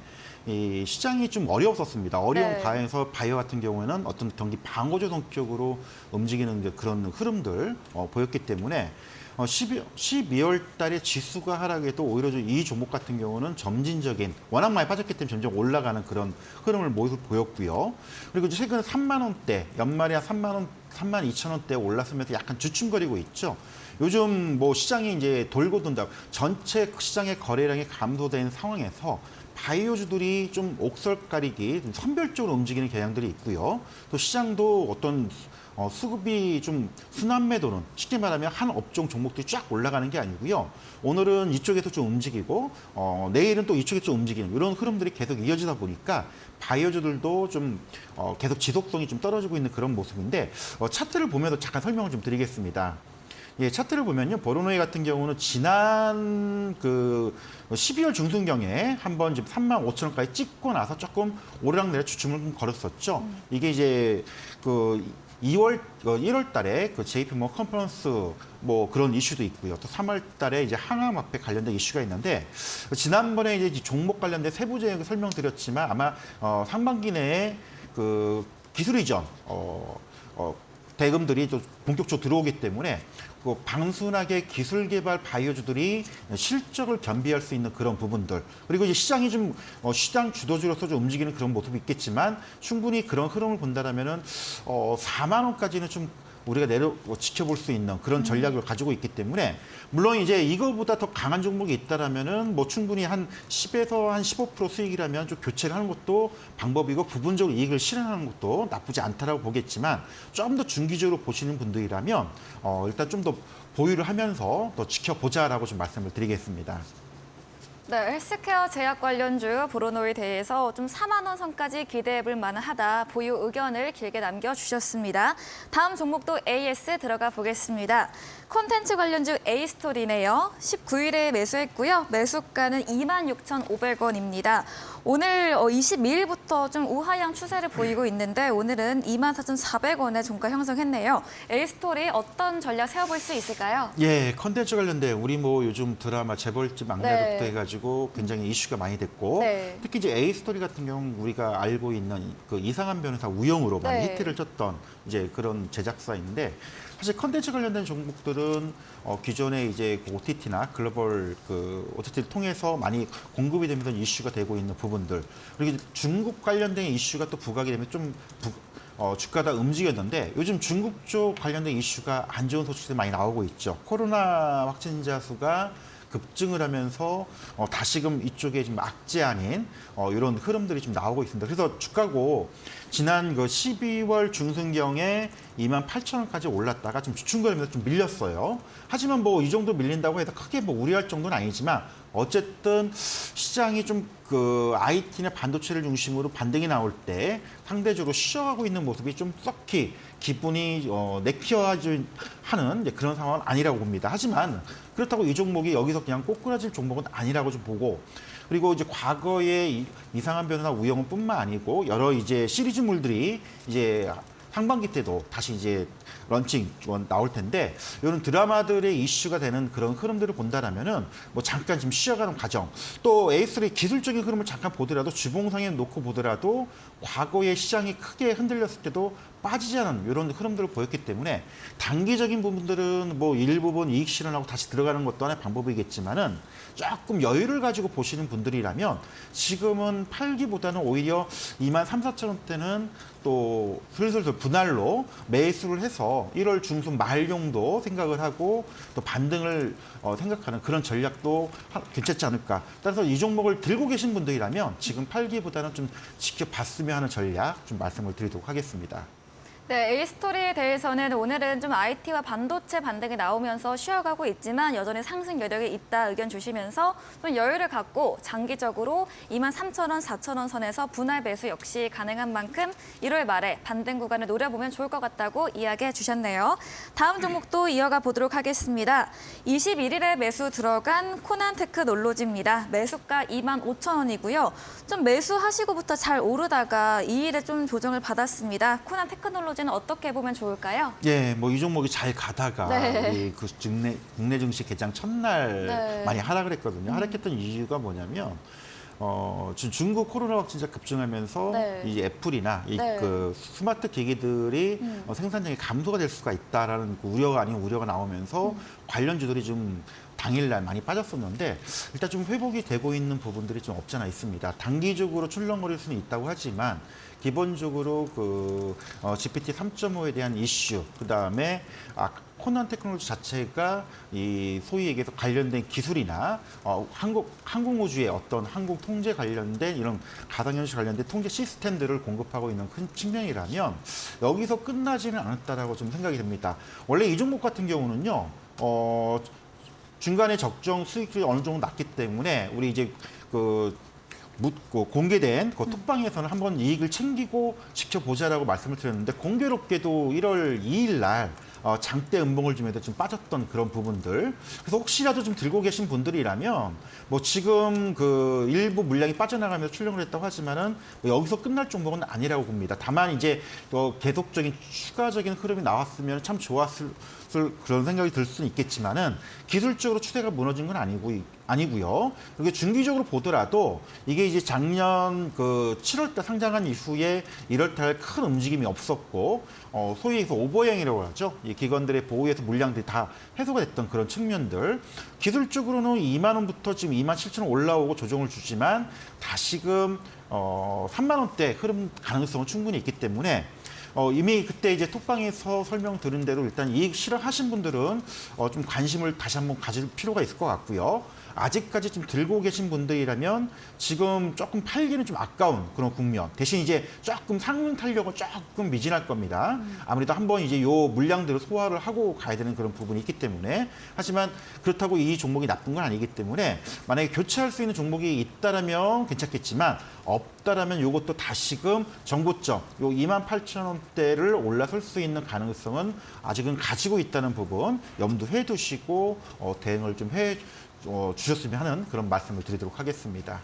이 시장이 좀 어려웠었습니다. 어려운 네. 과정에서 바이오 같은 경우에는 어떤 경기 방어조 성격으로 움직이는 이제 그런 흐름들 보였기 때문에 12월 달에 지수가 하락해도 오히려 이 종목 같은 경우는 점진적인 워낙 많이 빠졌기 때문에 점점 올라가는 그런 흐름을 모습 보였고요. 그리고 이제 최근에 3만 원대 연말에 한 3만 2천 원대 올랐으면서 약간 주춤거리고 있죠. 요즘 뭐 시장이 이제 돌고 돈다. 전체 시장의 거래량이 감소된 상황에서 바이오주들이 좀 옥설가리기, 좀 선별적으로 움직이는 경향들이 있고요. 또 시장도 어떤 수급이 좀 순환 매도는 쉽게 말하면 한 업종 종목들이 쫙 올라가는 게 아니고요. 오늘은 이쪽에서 좀 움직이고 내일은 또 이쪽에서 좀 움직이는 이런 흐름들이 계속 이어지다 보니까 바이오주들도 좀 계속 지속성이 좀 떨어지고 있는 그런 모습인데 차트를 보면서 잠깐 설명을 좀 드리겠습니다. 예, 차트를 보면요. 보르노이 같은 경우는 지난 그 12월 중순경에 한번 지금 35,000원까지 찍고 나서 조금 오르락내리락 주춤을 좀 걸었었죠. 이게 이제 그 1월 달에 그 JP 모건 컨퍼런스 뭐 그런 이슈도 있고요. 또 3월 달에 이제 항암화폐 관련된 이슈가 있는데 지난번에 이제 종목 관련된 세부적인 설명드렸지만 아마 상반기 내에 그 기술 이전 대금들이 또 본격적으로 들어오기 때문에 그 방순하게 기술 개발 바이오주들이 실적을 겸비할 수 있는 그런 부분들 그리고 이제 시장이 좀 시장 주도주로서 좀 움직이는 그런 모습이 있겠지만 충분히 그런 흐름을 본다라면은 4만 원까지는 좀 우리가 지켜볼 수 있는 그런 전략을 가지고 있기 때문에 물론 이제 이거보다 더 강한 종목이 있다라면은 뭐 충분히 한 10에서 한 15% 수익이라면 좀 교체를 하는 것도 방법이고 부분적으로 이익을 실현하는 것도 나쁘지 않다라고 보겠지만 좀 더 중기적으로 보시는 분들이라면 일단 좀 더 보유를 하면서 더 지켜보자라고 좀 말씀을 드리겠습니다. 네, 헬스케어 제약 관련주 보로노에 대해서 좀 4만 원 선까지 기대해 볼 만하다 보유 의견을 길게 남겨주셨습니다. 다음 종목도 AS 들어가 보겠습니다. 콘텐츠 관련주 A스토리네요. 19일에 매수했고요. 매수가는 26,500원입니다. 오늘 22일부터 좀 우하향 추세를 보이고 있는데 오늘은 24,400원에 종가 형성했네요. A스토리 어떤 전략 세워볼 수 있을까요? 예, 컨텐츠 관련된 우리 뭐 요즘 드라마 재벌집 막내부터 해가지고 굉장히 이슈가 많이 됐고 네. 특히 이제 A스토리 같은 경우는 우리가 알고 있는 그 이상한 변호사 우영우로 많이 네. 히트를 쳤던 이제 그런 제작사인데 사실 컨텐츠 관련된 종목들은 기존에 이제 OTT나 글로벌 그 OTT를 통해서 많이 공급이 되면서 이슈가 되고 있는 부분들 그리고 이제 중국 관련된 이슈가 또 부각이 되면 좀 주가가 움직였는데 요즘 중국 쪽 관련된 이슈가 안 좋은 소식들이 많이 나오고 있죠. 코로나 확진자 수가 급증을 하면서 다시금 이쪽에 지금 악재 아닌 이런 흐름들이 좀 나오고 있습니다. 그래서 주가고 지난 그 12월 중순경에 28,000원까지 올랐다가 지금 주춤거리면서 좀 밀렸어요. 하지만 뭐 이 정도 밀린다고 해서 크게 뭐 우려할 정도는 아니지만 어쨌든 시장이 좀 그 IT나 반도체를 중심으로 반등이 나올 때 상대적으로 쉬어가고 있는 모습이 좀 썩히 기분이 내키어하는 그런 상황은 아니라고 봅니다. 하지만 그렇다고 이 종목이 여기서 그냥 꼬꾸라질 종목은 아니라고 좀 보고 그리고 이제 과거에 이상한 변호사 우영우뿐만 아니고 여러 이제 시리즈물들이 이제 상반기 때도 다시 이제 런칭 나올 텐데 이런 드라마들의 이슈가 되는 그런 흐름들을 본다라면은 뭐 잠깐 지금 쉬어가는 과정 또 A3의 기술적인 흐름을 잠깐 보더라도 주봉상에 놓고 보더라도 과거에 시장이 크게 흔들렸을 때도 빠지지 않은 이런 흐름들을 보였기 때문에 단기적인 부분들은 뭐 일부분 이익 실현하고 다시 들어가는 것도 하나의 방법이겠지만은 조금 여유를 가지고 보시는 분들이라면 지금은 팔기보다는 오히려 23,000~24,000원대는 또 슬슬 분할로 매수를 해서 1월 중순 말 정도 생각을 하고 또 반등을 생각하는 그런 전략도 괜찮지 않을까. 따라서 이 종목을 들고 계신 분들이라면 지금 팔기보다는 좀 지켜봤으면 하는 전략 좀 말씀을 드리도록 하겠습니다. 네, A스토리에 대해서는 오늘은 좀 IT와 반도체 반등이 나오면서 쉬어가고 있지만 여전히 상승 여력이 있다 의견 주시면서 좀 여유를 갖고 장기적으로 23,000원, 4,000원 선에서 분할 매수 역시 가능한 만큼 1월 말에 반등 구간을 노려보면 좋을 것 같다고 이야기해 주셨네요. 다음 종목도 이어가 보도록 하겠습니다. 21일에 매수 들어간 코난테크놀로지입니다. 매수가 25,000원이고요. 좀 매수하시고부터 잘 오르다가 2일에 좀 조정을 받았습니다. 코난테크놀로지 는 어떻게 보면 좋을까요? 예, 뭐 이 종목이 잘 가다가 네. 우리 그 국내 증시 개장 첫날 네. 많이 하락을 했거든요. 하락했던 이유가 뭐냐면 지금 중국 코로나 확진자 급증하면서 네. 이 애플이나 이 네. 그 스마트 기기들이 생산량이 감소가 될 수가 있다라는 그 우려가 아닌 우려가 나오면서 관련주들이 좀 당일날 많이 빠졌었는데 일단 좀 회복이 되고 있는 부분들이 좀 없지 않아 있습니다. 단기적으로 출렁거릴 수는 있다고 하지만 기본적으로 그 GPT 3.5에 대한 이슈, 그다음에 코난 테크놀로지 자체가 이 소위 얘기해서 관련된 기술이나 항공우주의 어떤 항공 통제 관련된 이런 가상현실 관련된 통제 시스템들을 공급하고 있는 큰 측면이라면 여기서 끝나지는 않았다라고 좀 생각이 됩니다. 원래 이 종목 같은 경우는요, 중간에 적정 수익률이 어느 정도 났기 때문에 우리 이제 공개된 그 톡방에서는 한번 이익을 챙기고 지켜보자라고 말씀을 드렸는데 공교롭게도 1월 2일 날 장대 음봉을 주면서 좀 빠졌던 그런 부분들. 그래서 혹시라도 좀 들고 계신 분들이라면 뭐 지금 그 일부 물량이 빠져나가면서 출렁을 했다고 하지만은 뭐 여기서 끝날 종목은 아니라고 봅니다. 다만 이제 계속적인 추가적인 흐름이 나왔으면 참 좋았을 그런 생각이 들 수는 있겠지만은 기술적으로 추세가 무너진 건 아니고요. 그리고 중기적으로 보더라도 이게 이제 작년 그 7월달 상장한 이후에 1월달 큰 움직임이 없었고 소위 해서 오버행이라고 하죠. 이 기관들의 보호에서 물량들이 다 해소가 됐던 그런 측면들. 기술적으로는 2만 원부터 지금 2만 7천 원 올라오고 조정을 주지만 다시금 3만 원대 흐름 가능성은 충분히 있기 때문에 이미 그때 이제 톡방에서 설명 드린 대로 일단 이익 실현하신 분들은 좀 관심을 다시 한번 가질 필요가 있을 것 같고요. 아직까지 좀 들고 계신 분들이라면 지금 조금 팔기는 좀 아까운 그런 국면. 대신 이제 조금 상승 탄력은 조금 미진할 겁니다. 아무래도 한번 이제 요 물량들을 소화를 하고 가야 되는 그런 부분이 있기 때문에. 하지만 그렇다고 이 종목이 나쁜 건 아니기 때문에 만약에 교체할 수 있는 종목이 있다라면 괜찮겠지만 없다라면 요것도 다시금 정고점 요 28,000원대를 올라설 수 있는 가능성은 아직은 가지고 있다는 부분 염두해 두시고 대응을 좀 주셨으면 하는 그런 말씀을 드리도록 하겠습니다.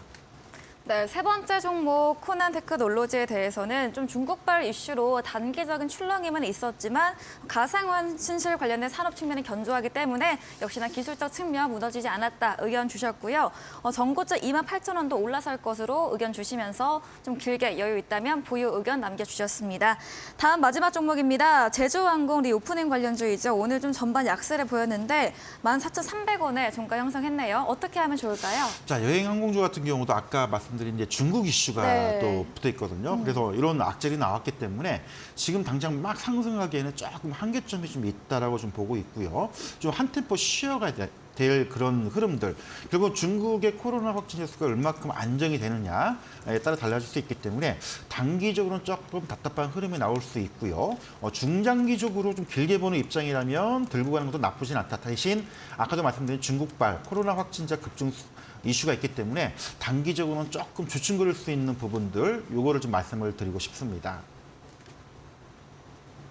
네, 세 번째 종목 코난 테크놀로지에 대해서는 좀 중국발 이슈로 단기적인 출렁임은 있었지만 가상현실 관련된 산업 측면이 견조하기 때문에 역시나 기술적 측면 무너지지 않았다 의견 주셨고요. 전고점 28,000원도 올라설 것으로 의견 주시면서 좀 길게 여유 있다면 보유 의견 남겨주셨습니다. 다음 마지막 종목입니다. 제주항공 리오프닝 관련주이죠. 오늘 좀 전반 약세를 보였는데 14,300원에 종가 형성했네요. 어떻게 하면 좋을까요? 자, 여행항공주 같은 경우도 아까 말씀드린 이제 중국 이슈가 네. 또 붙어 있거든요. 그래서 이런 악재이 나왔기 때문에 지금 당장 막 상승하기에는 조금 한계점이 좀 있다라고 좀 보고 있고요. 좀 한 템포 쉬어가야 될 그런 흐름들. 그리고 중국의 코로나 확진자 수가 얼마큼 안정이 되느냐에 따라 달라질 수 있기 때문에 단기적으로는 조금 답답한 흐름이 나올 수 있고요. 중장기적으로 좀 길게 보는 입장이라면 들고 가는 것도 나쁘진 않다. 대신 아까도 말씀드린 중국발 코로나 확진자 급증 이슈가 있기 때문에 단기적으로는 조금 주춤거릴 수 있는 부분들 요거를 좀 말씀을 드리고 싶습니다.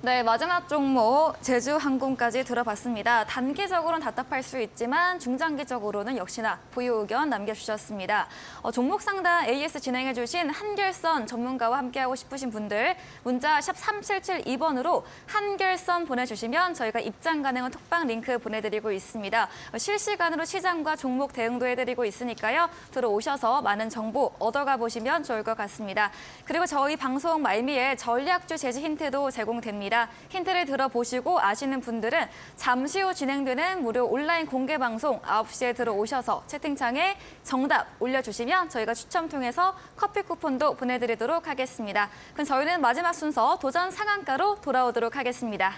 네, 마지막 종목 제주항공까지 들어봤습니다. 단기적으로는 답답할 수 있지만 중장기적으로는 역시나 보유 의견 남겨주셨습니다. 종목 상담 AS 진행해주신 한결선 전문가와 함께하고 싶으신 분들 문자 샵 3772번으로 한결선 보내주시면 저희가 입장 가능한 톡방 링크 보내드리고 있습니다. 실시간으로 시장과 종목 대응도 해드리고 있으니까요. 들어오셔서 많은 정보 얻어가 보시면 좋을 것 같습니다. 그리고 저희 방송 말미에 전략주 제시 힌트도 제공됩니다. 힌트를 들어보시고 아시는 분들은 잠시 후 진행되는 무료 온라인 공개 방송 9시에 들어오셔서 채팅창에 정답 올려주시면 저희가 추첨 통해서 커피 쿠폰도 보내드리도록 하겠습니다. 그럼 저희는 마지막 순서 도전 상한가로 돌아오도록 하겠습니다.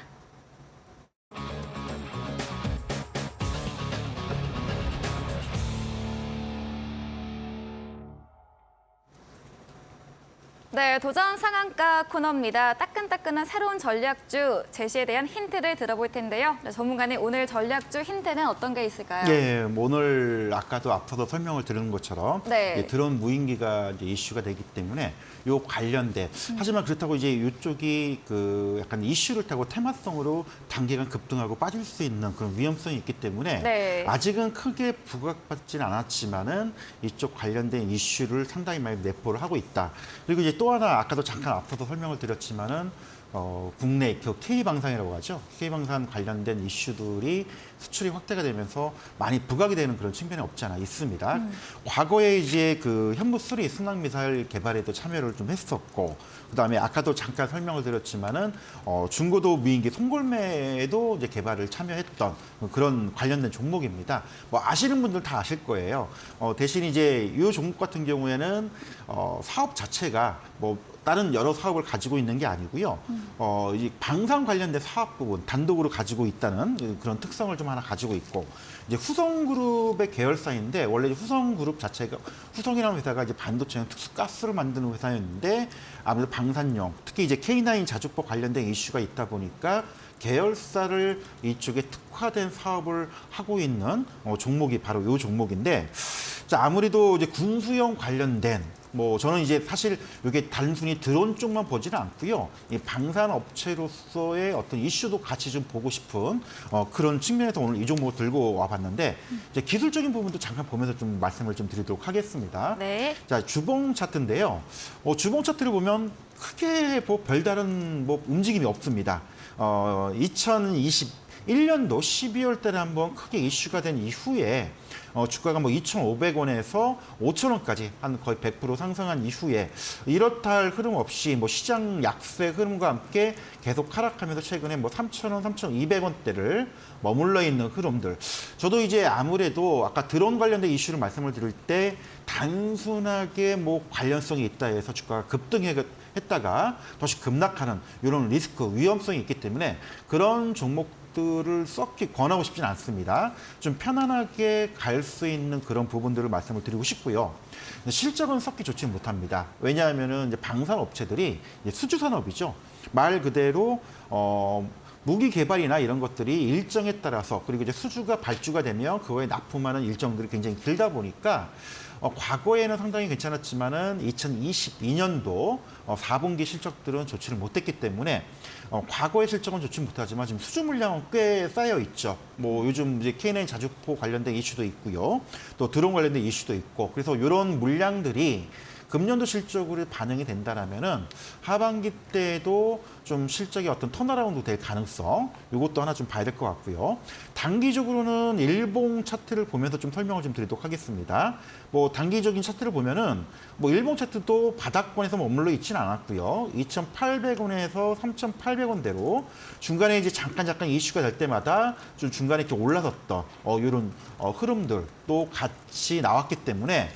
네, 도전 상한가 코너입니다. 따끈따끈한 새로운 전략주 제시에 대한 힌트를 들어볼 텐데요. 네, 전문가님, 오늘 전략주 힌트는 어떤 게 있을까요? 예, 오늘 아까도 앞서서 설명을 드리는 것처럼 네. 드론 무인기가 이제 이슈가 되기 때문에 요 관련된 하지만 그렇다고 이제 이쪽이 그 약간 이슈를 타고 테마성으로 단기간 급등하고 빠질 수 있는 그런 위험성이 있기 때문에 네. 아직은 크게 부각받지는 않았지만은 이쪽 관련된 이슈를 상당히 많이 내포를 하고 있다. 그리고 이제 또 하나 아까도 잠깐 앞서서 설명을 드렸지만은 국내 K방산이라고 하죠. K방산 관련된 이슈들이 수출이 확대가 되면서 많이 부각이 되는 그런 측면이 없지 않아 있습니다. 과거에 이제 그 현무3 순항미사일 개발에도 참여를 좀 했었고, 그다음에 아까도 잠깐 설명을 드렸지만은 중고도 무인기 송골매에도 이제 개발을 참여했던 그런 관련된 종목입니다. 뭐 아시는 분들 다 아실 거예요. 대신 이제 이 종목 같은 경우에는 사업 자체가 뭐 다른 여러 사업을 가지고 있는 게 아니고요. 이 방산 관련된 사업 부분 단독으로 가지고 있다는 그런 특성을 좀 하나 가지고 있고, 이제 후성그룹의 계열사인데, 원래 후성그룹 자체가, 후성이라는 회사가 이제 반도체용 특수가스를 만드는 회사였는데, 아무래도 방산용, 특히 이제 K9 자주포 관련된 이슈가 있다 보니까 계열사를 이쪽에 특화된 사업을 하고 있는 종목이 바로 이 종목인데, 자, 아무래도 이제 군수용 관련된, 뭐 저는 이제 사실 이게 단순히 드론 쪽만 보지는 않고요. 이 방산 업체로서의 어떤 이슈도 같이 좀 보고 싶은 그런 측면에서 오늘 이 종목을 들고 와봤는데, 이제 기술적인 부분도 잠깐 보면서 좀 말씀을 좀 드리도록 하겠습니다. 네. 자, 주봉 차트인데요. 주봉 차트를 보면 크게 뭐 별다른 뭐 움직임이 없습니다. 2021년도 12월 달에 한번 크게 이슈가 된 이후에 주가가 뭐 2,500원에서 5,000원까지 한 거의 100% 상승한 이후에 이렇다 할 흐름 없이 뭐 시장 약세 흐름과 함께 계속 하락하면서 최근에 뭐 3,000원, 3,200원대를 머물러 있는 흐름들. 저도 이제 아무래도 아까 드론 관련된 이슈를 말씀을 드릴 때 단순하게 뭐 관련성이 있다 해서 주가가 급등했다가 다시 급락하는 이런 리스크, 위험성이 있기 때문에 그런 종목들을 썩히 권하고 싶지는 않습니다. 좀 편안하게 갈 수 있는 그런 부분들을 말씀을 드리고 싶고요. 실적은 썩히 좋지 못합니다. 왜냐하면은 이제 방산 업체들이 수주 산업이죠. 말 그대로 무기 개발이나 이런 것들이 일정에 따라서, 그리고 이제 수주가 발주가 되면 그거에 납품하는 일정들이 굉장히 길다 보니까 과거에는 상당히 괜찮았지만은 2022년도 4분기 실적들은 좋지를 못했기 때문에 과거의 실적은 좋지 못하지만 지금 수주 물량은 꽤 쌓여 있죠. 뭐 요즘 이제 K9 자주포 관련된 이슈도 있고요. 또 드론 관련된 이슈도 있고, 그래서 이런 물량들이 금년도 실적으로 반영이 된다라면은 하반기 때도 좀 실적이 어떤 턴어라운드 될 가능성, 이것도 하나 좀 봐야 될 것 같고요. 단기적으로는 일봉 차트를 보면서 좀 설명을 좀 드리도록 하겠습니다. 뭐 단기적인 차트를 보면은 뭐 일봉 차트도 바닥권에서 머물러 있지는 않았고요. 2,800원에서 3,800원대로 중간에 이제 잠깐 이슈가 될 때마다 좀 중간에 이렇게 올라섰던 이런 흐름들도 같이 나왔기 때문에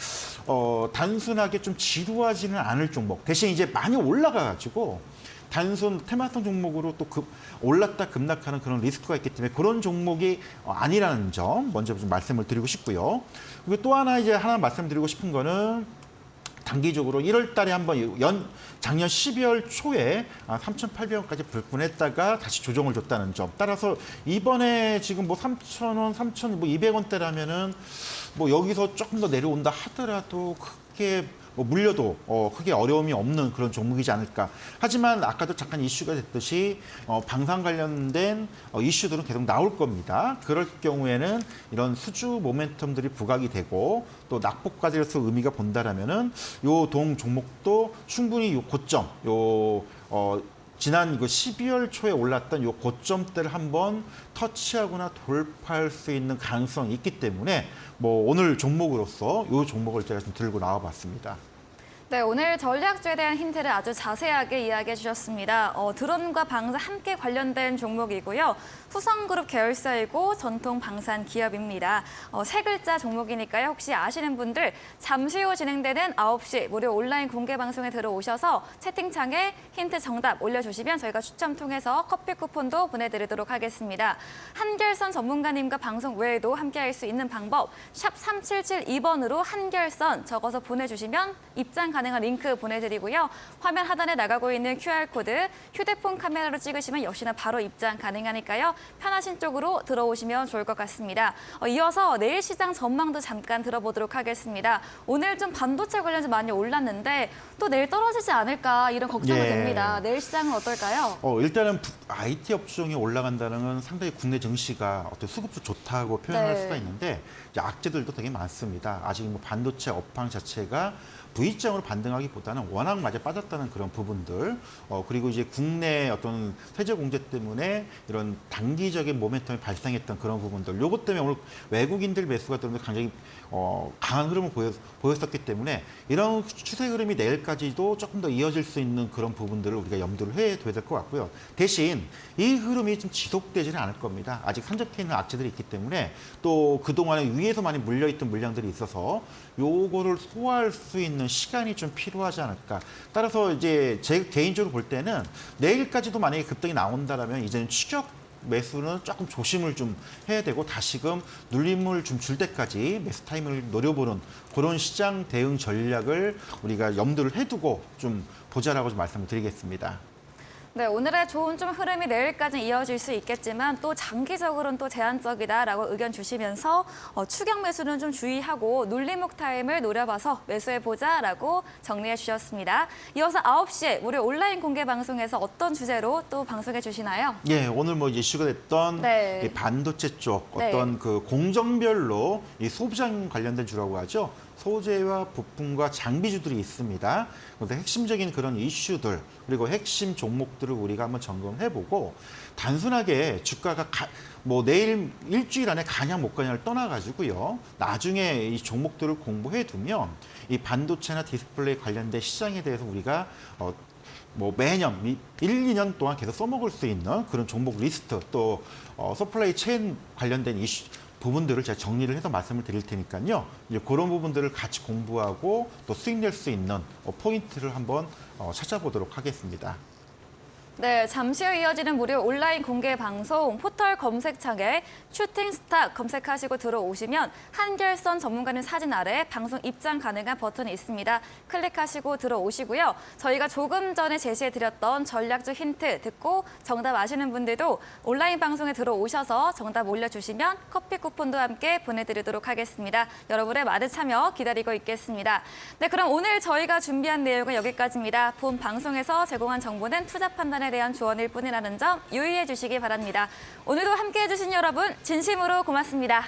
단순하게 좀 지루하지는 않을 종목, 대신 이제 많이 올라가가지고 단순 테마성 종목으로 또 올랐다 급락하는 그런 리스크가 있기 때문에 그런 종목이 아니라는 점 먼저 좀 말씀을 드리고 싶고요. 그리고 또 하나 말씀드리고 싶은 거는 단기적으로 1월 달에 한번 작년 12월 초에 3,800원까지 불끈했다가 다시 조정을 줬다는 점. 따라서 이번에 지금 뭐 3,000원, 3,200원대라면은 뭐 여기서 조금 더 내려온다 하더라도 크게 뭐 물려도 크게 어려움이 없는 그런 종목이지 않을까. 하지만 아까도 잠깐 이슈가 됐듯이 방산 관련된 이슈들은 계속 나올 겁니다. 그럴 경우에는 이런 수주 모멘텀들이 부각이 되고 또 낙폭과제로서 의미가 본다라면은 요 동 종목도 충분히 요 고점, 지난 12월 초에 올랐던 요 고점대를 한번 터치하거나 돌파할 수 있는 가능성이 있기 때문에 뭐 오늘 종목으로서 요 종목을 제가 좀 들고 나와봤습니다. 네, 오늘 전략주에 대한 힌트를 아주 자세하게 이야기해 주셨습니다. 드론과 방산 함께 관련된 종목이고요. 후성그룹 계열사이고 전통 방산 기업입니다. 세 글자 종목이니까요. 혹시 아시는 분들 잠시 후 진행되는 9시 무료 온라인 공개 방송에 들어오셔서 채팅창에 힌트 정답 올려주시면 저희가 추첨 통해서 커피 쿠폰도 보내드리도록 하겠습니다. 한결선 전문가님과 방송 외에도 함께할 수 있는 방법 샵 3772번으로 한결선 적어서 보내주시면 입장 가능한 링크 보내드리고요. 화면 하단에 나가고 있는 QR코드 휴대폰 카메라로 찍으시면 역시나 바로 입장 가능하니까요. 편하신 쪽으로 들어오시면 좋을 것 같습니다. 이어서 내일 시장 전망도 잠깐 들어보도록 하겠습니다. 오늘 좀 반도체 관련 좀 많이 올랐는데 또 내일 떨어지지 않을까 이런 걱정이 됩니다. 내일 시장은 어떨까요? 일단은 IT 업종이 올라간다는 건 상당히 국내 증시가 어떤 수급도 좋다고 표현할 수가 있는데 이제 악재들도 되게 많습니다. 아직 뭐 반도체 업황 자체가 V장으로 반등하기보다는 워낙 많이 빠졌다는 그런 부분들, 그리고 이제 국내 어떤 세제 공제 때문에 이런 단기적인 모멘텀이 발생했던 그런 부분들, 요것 때문에 오늘 외국인들 매수가 들어오면서 굉장히 강한 흐름을 보였었기 때문에 이런 추세 흐름이 내일까지도 조금 더 이어질 수 있는 그런 부분들을 우리가 염두를 해둬야 될 것 같고요. 대신 이 흐름이 좀 지속되지는 않을 겁니다. 아직 산적해 있는 악재들이 있기 때문에 또 그동안에 위에서 많이 물려있던 물량들이 있어서 요거를 소화할 수 있는 시간이 좀 필요하지 않을까. 따라서 이제 제 개인적으로 볼 때는 내일까지도 만약에 급등이 나온다라면 이제는 추격 매수는 조금 조심을 좀 해야 되고 다시금 눌림을 좀 줄 때까지 매수 타임을 노려보는 그런 시장 대응 전략을 우리가 염두를 해두고 좀 보자라고 좀 말씀을 드리겠습니다. 네, 오늘의 좋은 좀 흐름이 내일까지 이어질 수 있겠지만 또 장기적으로는 또 제한적이다라고 의견 주시면서 추격 매수는 좀 주의하고 눌림목 타임을 노려봐서 매수해보자라고 정리해 주셨습니다. 이어서 9시에 무료 온라인 공개 방송에서 어떤 주제로 또 방송해 주시나요? 예, 오늘 뭐 이슈가 됐던 네. 이 반도체 쪽 네. 어떤 그 공정별로 이 소부장 관련된 주라고 하죠. 소재와 부품과 장비주들이 있습니다. 그래서 핵심적인 그런 이슈들 그리고 핵심 종목들을 우리가 한번 점검해보고 단순하게 주가가 뭐 내일 일주일 안에 가냐 못 가냐를 떠나가지고요. 나중에 이 종목들을 공부해두면 이 반도체나 디스플레이 관련된 시장에 대해서 우리가 뭐 매년 1, 2년 동안 계속 써먹을 수 있는 그런 종목 리스트 또 서플라이 체인 관련된 이슈 부분들을 제가 정리를 해서 말씀을 드릴 테니까요. 이제 그런 부분들을 같이 공부하고 또 수익 낼 수 있는 포인트를 한번 찾아보도록 하겠습니다. 네, 잠시 후 이어지는 무료 온라인 공개 방송 포털 검색창에 슈팅스타 검색하시고 들어오시면 한결선 전문가님 사진 아래 방송 입장 가능한 버튼이 있습니다. 클릭하시고 들어오시고요. 저희가 조금 전에 제시해드렸던 전략적 힌트 듣고 정답 아시는 분들도 온라인 방송에 들어오셔서 정답 올려주시면 커피 쿠폰도 함께 보내드리도록 하겠습니다. 여러분의 많은 참여 기다리고 있겠습니다. 네, 그럼 오늘 저희가 준비한 내용은 여기까지입니다. 본 방송에서 제공한 정보는 투자 판단에 대한 조언일 뿐이라는 점 유의해 주시기 바랍니다. 오늘도 함께해 주신 여러분 진심으로 고맙습니다.